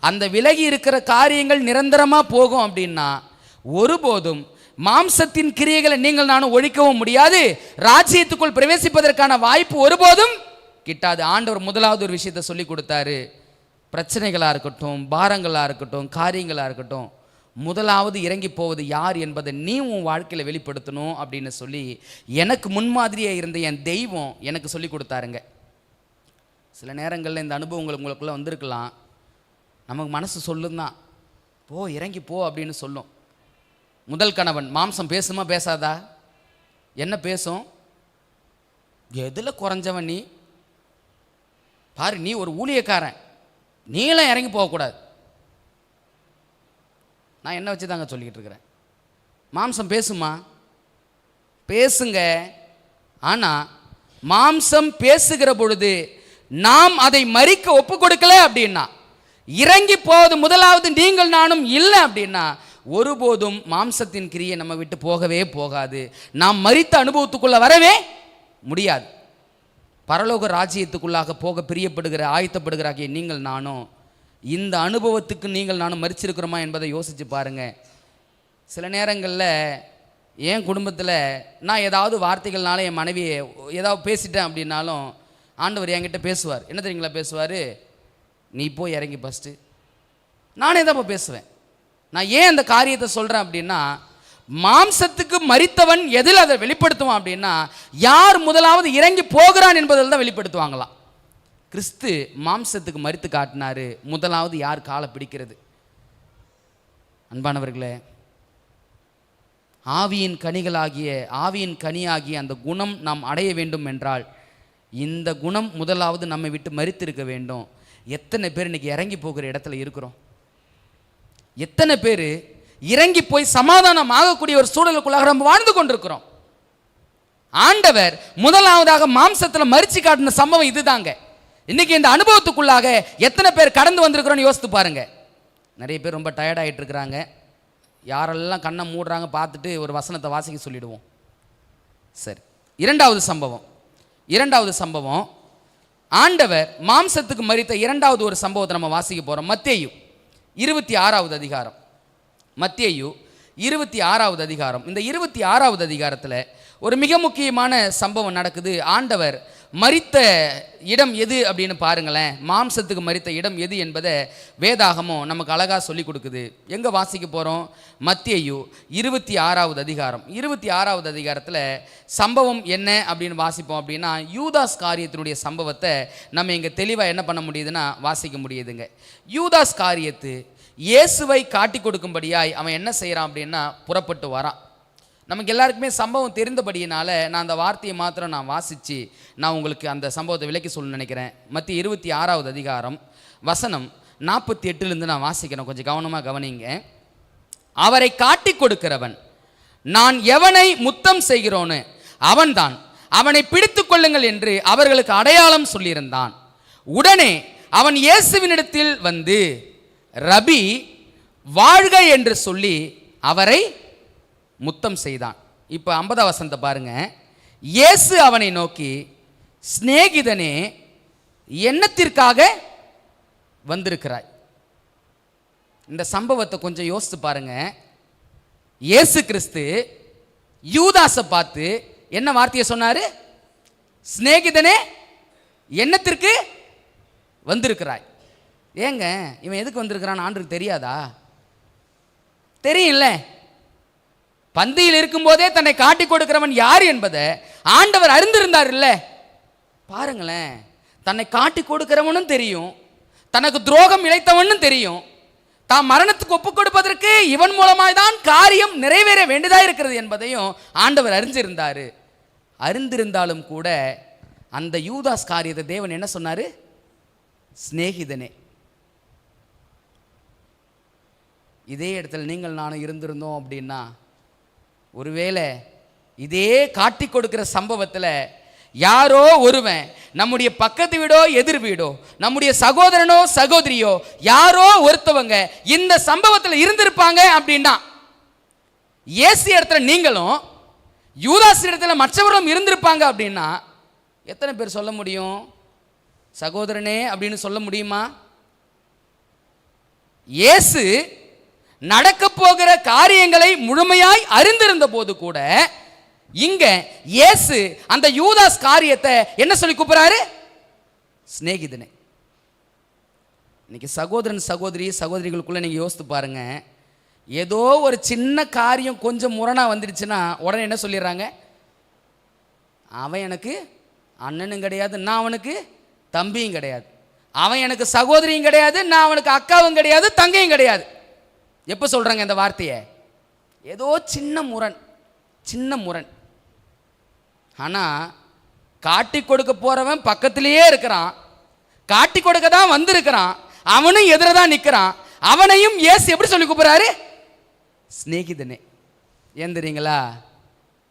அந்த விலகி இருக்கிற காரியங்கள் நிரந்தரமாக போகும் அப்படின்னா ஒருபோதும் மாம்சத்தின் கிரியைகளை நீங்கள் நானும் ஒழிக்கவும் முடியாது, ராஜ்யத்துக்குள் பிரவேசிப்பதற்கான வாய்ப்பு ஒருபோதும் கிட்டாது. ஆண்டவர் முதலாவது ஒரு விஷயத்தை சொல்லி கொடுத்தாரு. பிரச்சனைகளாக இருக்கட்டும், பாரங்களாக இருக்கட்டும், காரியங்களாக இருக்கட்டும், முதலாவது இறங்கி போவது யார் என்பதை நீ உன் வாழ்க்கையில் வெளிப்படுத்தணும் அப்படின்னு சொல்லி எனக்கு முன்மாதிரியாக இருந்த என் தெய்வம் எனக்கு சொல்லி கொடுத்தாருங்க. சில நேரங்களில் இந்த அனுபவங்கள் உங்களுக்குள்ளே வந்திருக்கலாம். நமக்கு மனசு சொல்லுந்தான், போ இறங்கி போ அப்படின்னு சொல்லும். முதல் கணவன் மாம்சம் பேசுமா பேசாதா? என்ன பேசும்? எதில் குறைஞ்சவன் நீ பாரு, நீ ஒரு ஊழியக்காரன், நீலாம் இறங்கி போகக்கூடாது. நான் என்ன வச்சு தாங்க சொல்லிக்கிட்டு இருக்கிறேன். மாம்சம் பேசுமா? பேசுங்க. ஆனால் மாம்சம் பேசுகிற பொழுது நாம் அதை மறிக்க ஒப்பு கொடுக்கல அப்படின்னா, இறங்கி போவது முதலாவது நீங்கள் நானும் இல்லை அப்படின்னா, ஒருபோதும் மாம்சத்தின் கிரியை நம்ம விட்டு போகவே போகாது. நாம் மரித்த அனுபவத்துக்குள்ள வரவே முடியாது. பரலோக ராஜ்யத்துக்குள்ளாக போக பிரியப்படுகிற ஆயத்தப்படுகிறாகிய நீங்கள் நானும் இந்த அனுபவத்துக்கு நீங்கள் நானும் மரிச்சிருக்கிறோமா என்பதை யோசித்து பாருங்கள். சில நேரங்களில் என் குடும்பத்தில் நான் ஏதாவது வார்த்தைகள்னால என் மனைவியை ஏதாவது பேசிட்டேன் அப்படின்னாலும் ஆண்டவர் என்கிட்ட பேசுவார். என்ன தெரியுங்களா பேசுவார்? நீ போய் இறங்கி ஃபஸ்ட்டு. நானே தான் பேசுவேன். நான் ஏன் அந்த காரியத்தை சொல்கிறேன் அப்படின்னா, மாம்சத்துக்கு மரித்தவன் எதில் அதை வெளிப்படுத்துவான் அப்படின்னா, யார் முதலாவது இறங்கி போகிறான் என்பதில் தான் வெளிப்படுத்துவாங்களாம். கிறிஸ்து மாம்சத்துக்கு மரித்து காட்டினாரு, முதலாவது யார் காலை பிடிக்கிறது? அன்பானவர்களே, ஆவியின் கனிகளாகிய ஆவியின் கனியாகிய அந்த குணம் நாம் அடைய வேண்டும் என்றால் இந்த குணம் முதலாவது நம்மை விட்டு மரித்திருக்க வேண்டும். எத்தனை பேர் இன்னைக்கு இறங்கி போகிற இடத்துல இருக்கிறோம்? எத்தனை பேர் இறங்கி போய் சமாதானம் ஆகக்கூடிய ஒரு சூழலுக்குள்ளாக நம்ம வாழ்ந்து கொண்டிருக்கிறோம்? ஆண்டவர் முதலாவதாக மாம்சத்தில் மரிச்சு காட்டின சம்பவம் இதுதாங்க. இன்னைக்கு இந்த அனுபவத்துக்குள்ளாக எத்தனை பேர் கடந்து வந்திருக்கிறோன்னு யோசித்து பாருங்க. நிறைய பேர் ரொம்ப டயர்டாகிட்டு இருக்கிறாங்க. யாரெல்லாம் கண்ணை மூடுறாங்க பார்த்துட்டு ஒரு வசனத்தை வாசிக்க சொல்லிடுவோம். சரி, இரண்டாவது சம்பவம் ஆண்டவர் மாம்சத்துக்கு மரித்த இரண்டாவது ஒரு சம்பவத்தை நம்ம வாசிக்க போகிறோம். மத்தேயு 26வது அதிகாரம். மத்தேயு 26வது அதிகாரம். இந்த 26வது அதிகாரத்தில் ஒரு மிக முக்கியமான சம்பவம் நடக்குது. ஆண்டவர் மரித்த இடம் எது அப்படின்னு பாருங்களேன். மாம்சத்துக்கு மரித்த இடம் எது என்பதை வேதாகமும் நமக்கு அழகாக சொல்லி கொடுக்குது. எங்கே வாசிக்க போகிறோம்? மத்தேயு 26வது அதிகாரம். 26வது அதிகாரத்தில் சம்பவம் என்ன அப்படின்னு வாசிப்போம் அப்படின்னா, யூதாஸ் காரியத்தினுடைய சம்பவத்தை நம்ம இங்கே தெளிவாக என்ன பண்ண முடியுதுன்னா வாசிக்க முடியுதுங்க. யூதாஸ் காரியத்து இயேசுவை காட்டி கொடுக்கும்படியாய் அவன் என்ன செய்கிறான் அப்படின்னா புறப்பட்டு வரான். நமக்கு எல்லாருக்குமே சம்பவம் தெரிந்தபடியினால நான் அந்த வார்த்தையை மாத்திரம் நான் வாசித்து நான் உங்களுக்கு அந்த சம்பவத்தை விளக்கி சொல்ல நினைக்கிறேன். மத்திய 26வது அதிகாரம் வசனம் 48லேருந்து நான் வாசிக்கிறேன். கொஞ்சம் கவனமாக கவனிங்க. அவரை காட்டி கொடுக்கிறவன் நான் எவனை முத்தம் செய்கிறோன்னு அவன்தான், அவனை பிடித்து கொள்ளுங்கள் என்று அவர்களுக்கு அடையாளம் சொல்லியிருந்தான். உடனே அவன் இயேசுவினிடத்தில் வந்து ரபி வாழ்க என்று சொல்லி அவரை முத்தம் செய்தான். இப்போ 50 வசனத்தை பாருங்க. இயேசு அவனை நோக்கி, சிநேகிதனே, என்னத்திற்காக வந்திருக்கிறாய்? இந்த சம்பவத்தை கொஞ்சம் யோசித்து பாருங்க. இயேசு கிறிஸ்து யூதாஸை பார்த்து என்ன வார்த்தையை சொன்னாரு? சிநேகிதனே, என்னத்திற்கு வந்திருக்கிறாய்? ஏங்க இவன் எதுக்கு வந்திருக்கிறான் ஆண்டவருக்கு தெரியாதா? தெரியும்ல. பந்தியில் இருக்கும்போதே தன்னை காட்டி கொடுக்கிறவன் யார் என்பதை ஆண்டவர் அறிந்திருந்தார் இல்லை? பாருங்களேன், தன்னை காட்டி கொடுக்கிறவனும் தெரியும், தனக்கு துரோகம் இழைத்தவனும் தெரியும், தாம் மரணத்துக்கு ஒப்புக் கொடுப்பதற்கு இவன் மூலமாய் தான் காரியம் நிறைவேற வேண்டியதாக இருக்கிறது என்பதையும் ஆண்டவர் அறிந்திருந்தார். அறிந்திருந்தாலும் கூட அந்த யூதாஸ் காரியத்தை தேவன் என்ன சொன்னார்? சிநேகிதனே. இதே இடத்துல நீங்கள் நானும் இருந்திருந்தோம் அப்படின்னா, ஒருவேளை இதே காட்டி கொடுக்கிற சம்பவத்தில் யாரோ ஒருவன், நம்முடைய பக்கத்து வீடோ எதிர் வீடோ, நம்முடைய சகோதரனோ சகோதரியோ யாரோ ஒருத்தவங்க இந்த சம்பவத்தில் இருந்திருப்பாங்க அப்படின்னா, இயேசு இடத்துல நீங்களும் யூதாஸ் இடத்துல மற்றவர்களும் இருந்திருப்பாங்க அப்படின்னா எத்தனை பேர் சொல்ல முடியும்? சகோதரனே அப்படின்னு சொல்ல முடியுமா? இயேசு நடக்க போகிற காரியங்களை முழுமையாய் அறிந்திருந்த போது கூட இங்க இயேசு அந்த யூதாஸ் காரியத்தை என்ன சொல்லி கூப்பிடுறாரு? சிநேகிதனே. இன்னைக்கு சகோதரன் சகோதரிகளுக்குள்ள நீங்க யோசித்து பாருங்க. ஏதோ ஒரு சின்ன காரியம் கொஞ்சம் முரணா வந்துடுச்சுன்னா உடனே என்ன சொல்லிடுறாங்க? அவன் எனக்கு அண்ணனும் கிடையாது, நான் அவனுக்கு தம்பியும் கிடையாது. அவன் எனக்கு சகோதரியும் கிடையாது, நான் அவனுக்கு அக்காவும் கிடையாது, தங்கையும் கிடையாது. எப்போ சொல்கிறாங்க இந்த வார்த்தையை? ஏதோ சின்ன முரண். ஆனால் காட்டி கொடுக்க போகிறவன் பக்கத்திலேயே இருக்கிறான், காட்டி கொடுக்க தான் வந்திருக்கிறான், அவனும் எதிர தான் நிற்கிறான். அவனையும் இயேசு எப்படி சொல்லி கூப்பிட்றாரு? சிநேகிதனே. ஏன் தெரியுங்களா?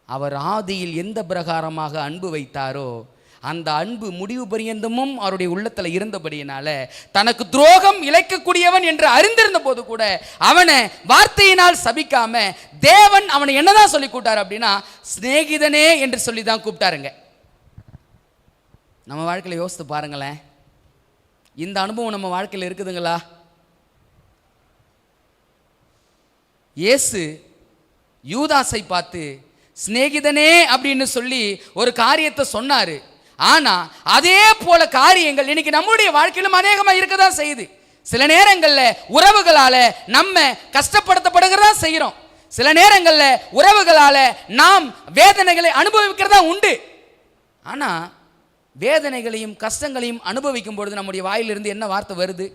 அவர் ஆதியில் எந்த பிரகாரமாக அன்பு வைத்தாரோ அந்த அன்பு முடிவு பரியந்தமும் அவருடைய உள்ளத்தில் இருந்தபடியினால தனக்கு துரோகம் இழைக்கக்கூடியவன் என்று அறிந்திருந்த போது கூட அவனை வார்த்தையினால் சபிக்காம தேவன் அவனை என்னதான் சொல்லி கூப்பிட்டார் அப்படின்னா சிநேகிதனே என்று சொல்லி தான் கூப்பிட்டாருங்க. நம்ம வாழ்க்கையில் யோசித்து பாருங்களேன், இந்த அனுபவம் நம்ம வாழ்க்கையில் இருக்குதுங்களா? இயேசு யூதாசை பார்த்து சிநேகிதனே அப்படின்னு சொல்லி ஒரு காரியத்தை சொன்னாரு. ஆனா அதே போல காரியங்கள் இன்னைக்கு நம்முடைய வாழ்க்கையிலும் அநேகமா இருக்கதான் செய்யுது. சில நேரங்களில் உறவுகளால நம்ம கஷ்டப்படுத்தப்படுகிறதா செய்கிறோம். சில நேரங்களில் உறவுகளால நாம் வேதனைகளை அனுபவிக்கிறதா உண்டு. ஆனா வேதனைகளையும் கஷ்டங்களையும் அனுபவிக்கும் பொழுது நம்முடைய வாயிலிருந்து என்ன வார்த்தை வருது?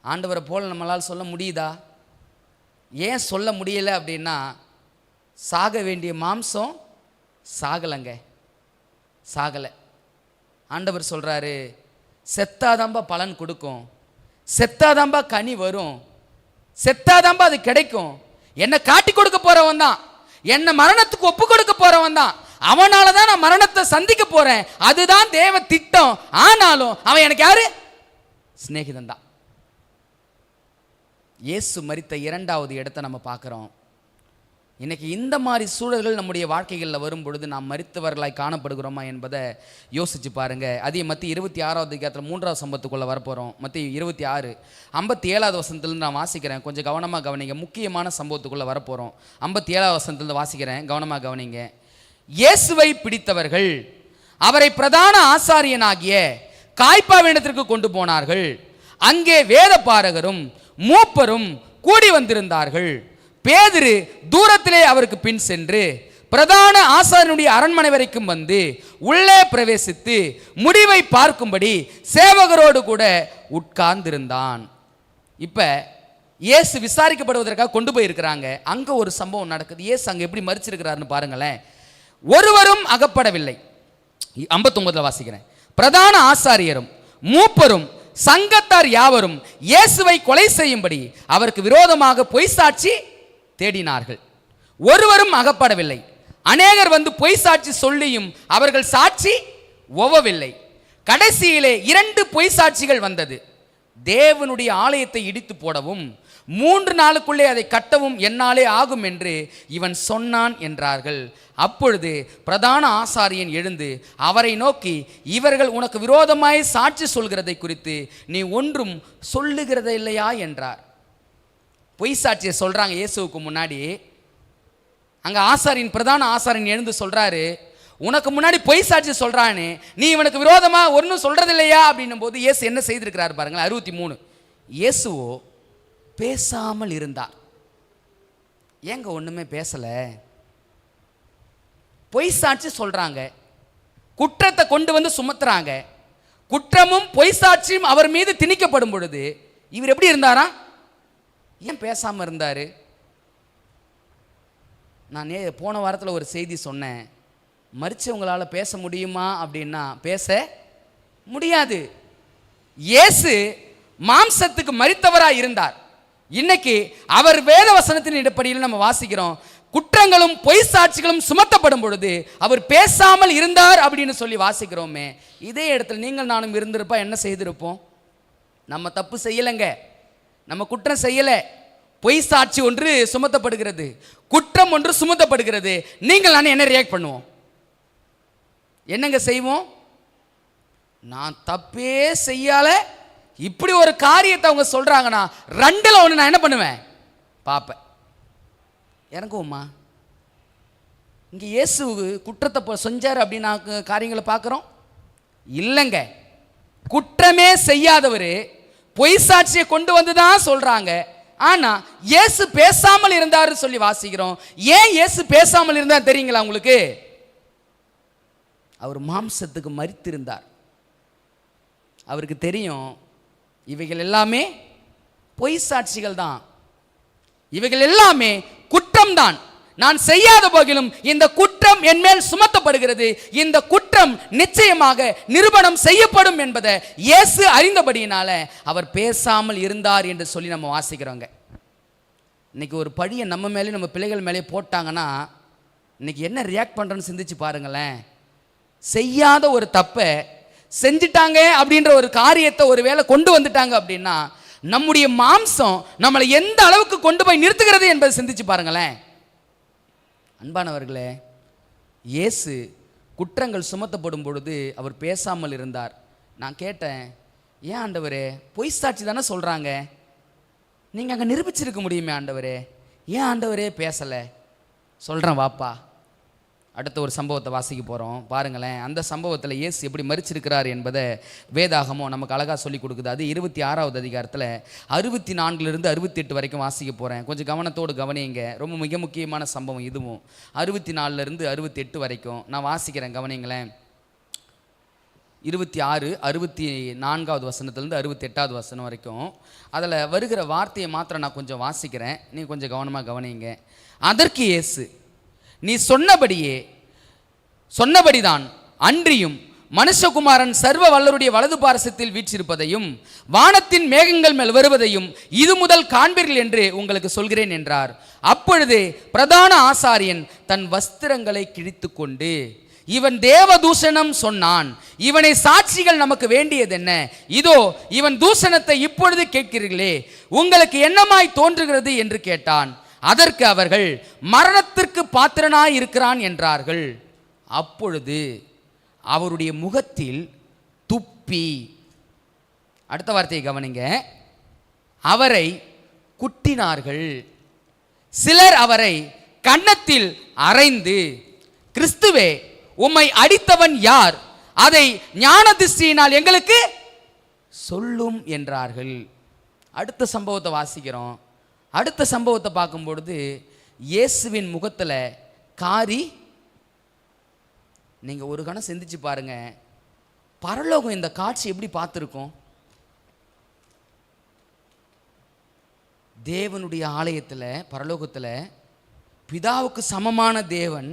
ஆண்டவரை போல நம்மளால் சொல்ல முடியுதா? ஏன் சொல்ல முடியல அப்படின்னா, சாக வேண்டிய மாம்சம் சாகலைங்க, சாகலை. ஆண்டவர் சொல்கிறாரு, செத்தாதாம்பா பலன் கொடுக்கும், செத்தாதாம்பா கனி வரும், செத்தாதாம்பா அது கிடைக்கும். என்னை காட்டி கொடுக்க போகிறவன் தான், என்னை மரணத்துக்கு ஒப்பு கொடுக்க போகிறவன் தான், அவனால தான் நான் மரணத்தை சந்திக்க போகிறேன். அதுதான் தேவ திட்டம். ஆனாலும் அவன் எனக்கு யாரு? சிநேகிதன் தான். இயேசு மரித்த இரண்டாவது இடத்தை நம்ம பார்க்குறோம். இன்னைக்கு இந்த மாதிரி சூழல்கள் நம்முடைய வாழ்க்கைகளில் வரும் பொழுது நாம் மரித்தவர்களாய் காணப்படுகிறோமா என்பதை யோசிச்சு பாருங்க. அதே மத்திய 26வது அதிகாரத்தில் 3வது சம்பவத்துக்குள்ளே வரப்போகிறோம். மத்திய 26 57வது வசனத்துலேருந்து நான் வாசிக்கிறேன், கொஞ்சம் கவனமாக கவனிங்க. முக்கியமான சம்பவத்துக்குள்ளே வரப்போகிறோம். 57வது வசனத்துலேருந்து வாசிக்கிறேன், கவனமாக கவனிங்க. இயேசுவை பிடித்தவர்கள் அவரை பிரதான ஆசாரியனாகிய காய்பாவினிடத்திற்கு கொண்டு போனார்கள். அங்கே வேத பாரகரும் மூப்பரும் கூடி வந்திருந்தார்கள். பேதுரு தூரத்திலே அவருக்கு பின் சென்று பிரதான ஆசாரியனுடைய அரண்மனை வரைக்கும் வந்து உள்ளே பிரவேசித்து முடிவை பார்க்கும்படி சேவகரோடு கூட உட்கார்ந்திருந்தான். இப்ப இயேசு விசாரிக்கப்படுவதற்காக கொண்டு போயிருக்கிறாங்க. அங்க ஒரு சம்பவம் நடக்குது. இயேசு அங்க எப்படி மரிச்சிருக்கிறாருன்னு பாருங்களேன். ஒருவரும் அகப்படவில்லை. 59 வாசிக்கிறேன். பிரதான ஆசாரியரும் மூப்பரும் சங்கத்தார் யாவரும் இயேசுவை கொலை செய்யும்படி அவருக்கு விரோதமாக பொய் சாட்சி தேடினார்கள். ஒருவரும் அகப்படவில்லை. அநேகர் வந்து பொய் சாட்சி சொல்லியும் அவர்கள் சாட்சி ஒவ்வவில்லை. கடைசியிலே 2 பொய் சாட்சிகள் வந்தது. தேவனுடைய ஆலயத்தை இடித்து போடவும் 3 நாளுக்குள்ளே அதை கட்டவும் என்னாலே ஆகும் என்று இவன் சொன்னான் என்றார்கள். அப்பொழுது பிரதான ஆசாரியன் எழுந்து அவரை நோக்கி, இவர்கள் உனக்கு விரோதமாய் சாட்சி சொல்கிறதை குறித்து நீ ஒன்றும் சொல்லுகிறதே இல்லையா என்றார். பொய் சாட்சியை சொல்றாங்க இயேசுவுக்கு முன்னாடி. அங்க ஆசாரியன், பிரதான ஆசாரியன் எழுந்து சொல்றாரு, உனக்கு முன்னாடி பொய் சாட்சி சொல்றானே, நீ இவனுக்கு விரோதமா ஒன்றும் சொல்றது இல்லையா அப்படின்னும் போது இயேசு என்ன செய்திருக்கிறார் பாருங்களேன். 63 இயேசுவோ பேசாமல் இருந்தார். ஏங்க ஒண்ணுமே பேசல? பொய் சாட்சி சொல்றாங்க, குற்றத்தை கொண்டு வந்து சுமத்துறாங்க, குற்றமும் பொய் சாட்சியும் அவர் மீது திணிக்கப்படும் பொழுது இவர் எப்படி இருந்தாரா? ஏன் பேசாம இருந்தாரு? நான் போன வாரத்தில் ஒரு செய்தி சொன்னேன், மரிச்சவங்களால பேச முடியுமா அப்படின்னா பேச முடியாது. இயேசு மாம்சத்துக்கு மரித்தவராய் இருந்தார். இன்னைக்கு அவர் வேத வசனத்தின் அடிப்படையில் நம்ம வாசிக்கிறோம், குற்றங்களும் பொய் சாட்சிகளும் சுமத்தப்படும் பொழுது அவர் பேசாமல் இருந்தார் அப்படின்னு சொல்லி வாசிக்கிறோமே. இதே இடத்துல நீங்கள் நானும் இருந்திருப்பா என்ன செய்திருப்போம்? நம்ம தப்பு செய்யலைங்க, நம்ம குற்றம் செய்யலை, பொய் சாட்சி ஒன்று சுமத்தப்படுகிறது, குற்றம் ஒன்று சுமத்தப்படுகிறது. நீங்கள் நான் என்ன ரியாக்ட் பண்ணுவோம்? என்னங்க செய்வோம்? நான் தப்பே செய்யால இப்படி ஒரு காரியத்தை அவங்க சொல்றாங்கன்னா 2ல் 1 நான் என்ன பண்ணுவேன்? பார்ப்பேன். இறங்குவோமா? இங்கே இயேசு குற்றத்தை செஞ்சார் அப்படின்னு காரியங்களை பார்க்குறோம் இல்லைங்க. குற்றமே செய்யாதவர் பொய் சாட்சியை கொண்டு வந்து தான் சொல்றாங்க. ஆனா இயேசு பேசாமல் இருந்தார் சொல்லி வாசிக்கிறோம். ஏன் இயேசு பேசாமல் இருந்தார் தெரியுங்களா உங்களுக்கு? அவர் மாம்சத்துக்கு மரித்திருந்தார். அவருக்கு தெரியும் இவைகள் எல்லாமே பொய் சாட்சிகள் தான், இவைகள் எல்லாமே குற்றம் தான். நான் செய்யாத போகிலும் இந்த குற்றம் என் மேல் சுமத்தப்படுகிறது, இந்த குற்றம் நிச்சயமாக நிரூபணம் செய்யப்படும் என்பதை இயேசு அறிந்தபடியினால அவர் பேசாமல் இருந்தார் என்று சொல்லி நம்ம வாசிக்கிறோங்க. இன்றைக்கி ஒரு பழியை நம்ம மேலே நம்ம பிள்ளைகள் மேலே போட்டாங்கன்னா இன்றைக்கி என்ன ரியாக்ட் பண்ணுறேன்னு சிந்திச்சு பாருங்களேன். செய்யாத ஒரு தப்பை செஞ்சிட்டாங்க அப்படின்ற ஒரு காரியத்தை ஒரு வேளை கொண்டு வந்துட்டாங்க அப்படின்னா நம்முடைய மாம்சம் நம்மளை எந்த அளவுக்கு கொண்டு போய் நிறுத்துகிறது என்பதை சிந்திச்சு பாருங்களேன். அன்பானவர்களே, இயேசு குற்றங்கள் சுமத்தப்படும் பொழுது அவர் பேசாமல் இருந்தார். நான் கேட்டேன், ஏன் ஆண்டவரே, பொய் சாட்சி தானே சொல்கிறாங்க, நீங்கள் அங்கே நிரூபிச்சிருக்க முடியுமே ஆண்டவரே, ஏன் ஆண்டவரே பேசலை? சொல்கிறேன் வாப்பா. அடுத்த ஒரு சம்பவத்தை வாசிக்க போகிறோம் பாருங்களேன். அந்த சம்பவத்தில் இயேசு எப்படி மரிச்சிருக்கிறார் என்பதை வேதாகமம் நமக்கு அழகாக சொல்லி கொடுக்குது. அது 26வது அதிகாரத்தில் 64லிருந்து 68 வரைக்கும் வாசிக்க போகிறேன். கொஞ்சம் கவனத்தோடு கவனிங்க. ரொம்ப மிக முக்கியமான சம்பவம் இதுவும். 64லிருந்து 68 வரைக்கும் நான் வாசிக்கிறேன், கவனிங்களேன். 26, 64வது வசனத்துலேருந்து 68வது வசனம் வரைக்கும் அதில் வருகிற வார்த்தையை மாத்திரம் நான் கொஞ்சம் வாசிக்கிறேன், நீங்கள் கொஞ்சம் கவனமாக கவனிங்க. அதற்கு இயேசு, நீ சொன்னபடிதான் அன்றியும் மனுஷகுமாரன் சர்வ வல்லருடைய வலது பாரசத்தில் வீற்றிருப்பதையும் வானத்தின் மேகங்கள் மேல் வருவதையும் இது முதல் காண்பீர்கள் என்று உங்களுக்கு சொல்கிறேன் என்றார். அப்பொழுது பிரதான ஆசாரியன் தன் வஸ்திரங்களை கிழித்து கொண்டு, இவன் தேவதூஷணம் சொன்னான், இவனை சாட்சிகள் நமக்கு வேண்டியது என்ன? இதோ இவன் தூஷணத்தை இப்பொழுது கேட்கிறீர்களே, உங்களுக்கு என்னமாய் தோன்றுகிறது என்று கேட்டான். அதற்கு அவர்கள், மரணத்திற்கு பாத்திரனாய் இருக்கிறான் என்றார்கள். அப்பொழுது அவருடைய முகத்தில் துப்பி, அடுத்த வார்த்தையை கவனிங்க, அவரை குட்டினார்கள். சிலர் அவரை கன்னத்தில் அறைந்து, கிறிஸ்துவே, உம்மை அடித்தவன் யார்? அதை ஞான திருஷ்டியினால் எங்களுக்கு சொல்லும் என்றார்கள். அடுத்த சம்பவத்தை வாசிக்கிறோம். அடுத்த சம்பவத்தை பார்க்கும்பொழுது இயேசுவின் முகத்தில் காரி, நீங்கள் ஒரு கணம் சிந்திச்சு பாருங்க, பரலோகம் இந்த காட்சி எப்படி பார்த்துருக்கோம்? தேவனுடைய ஆலயத்தில், பரலோகத்தில் பிதாவுக்கு சமமான தேவன்,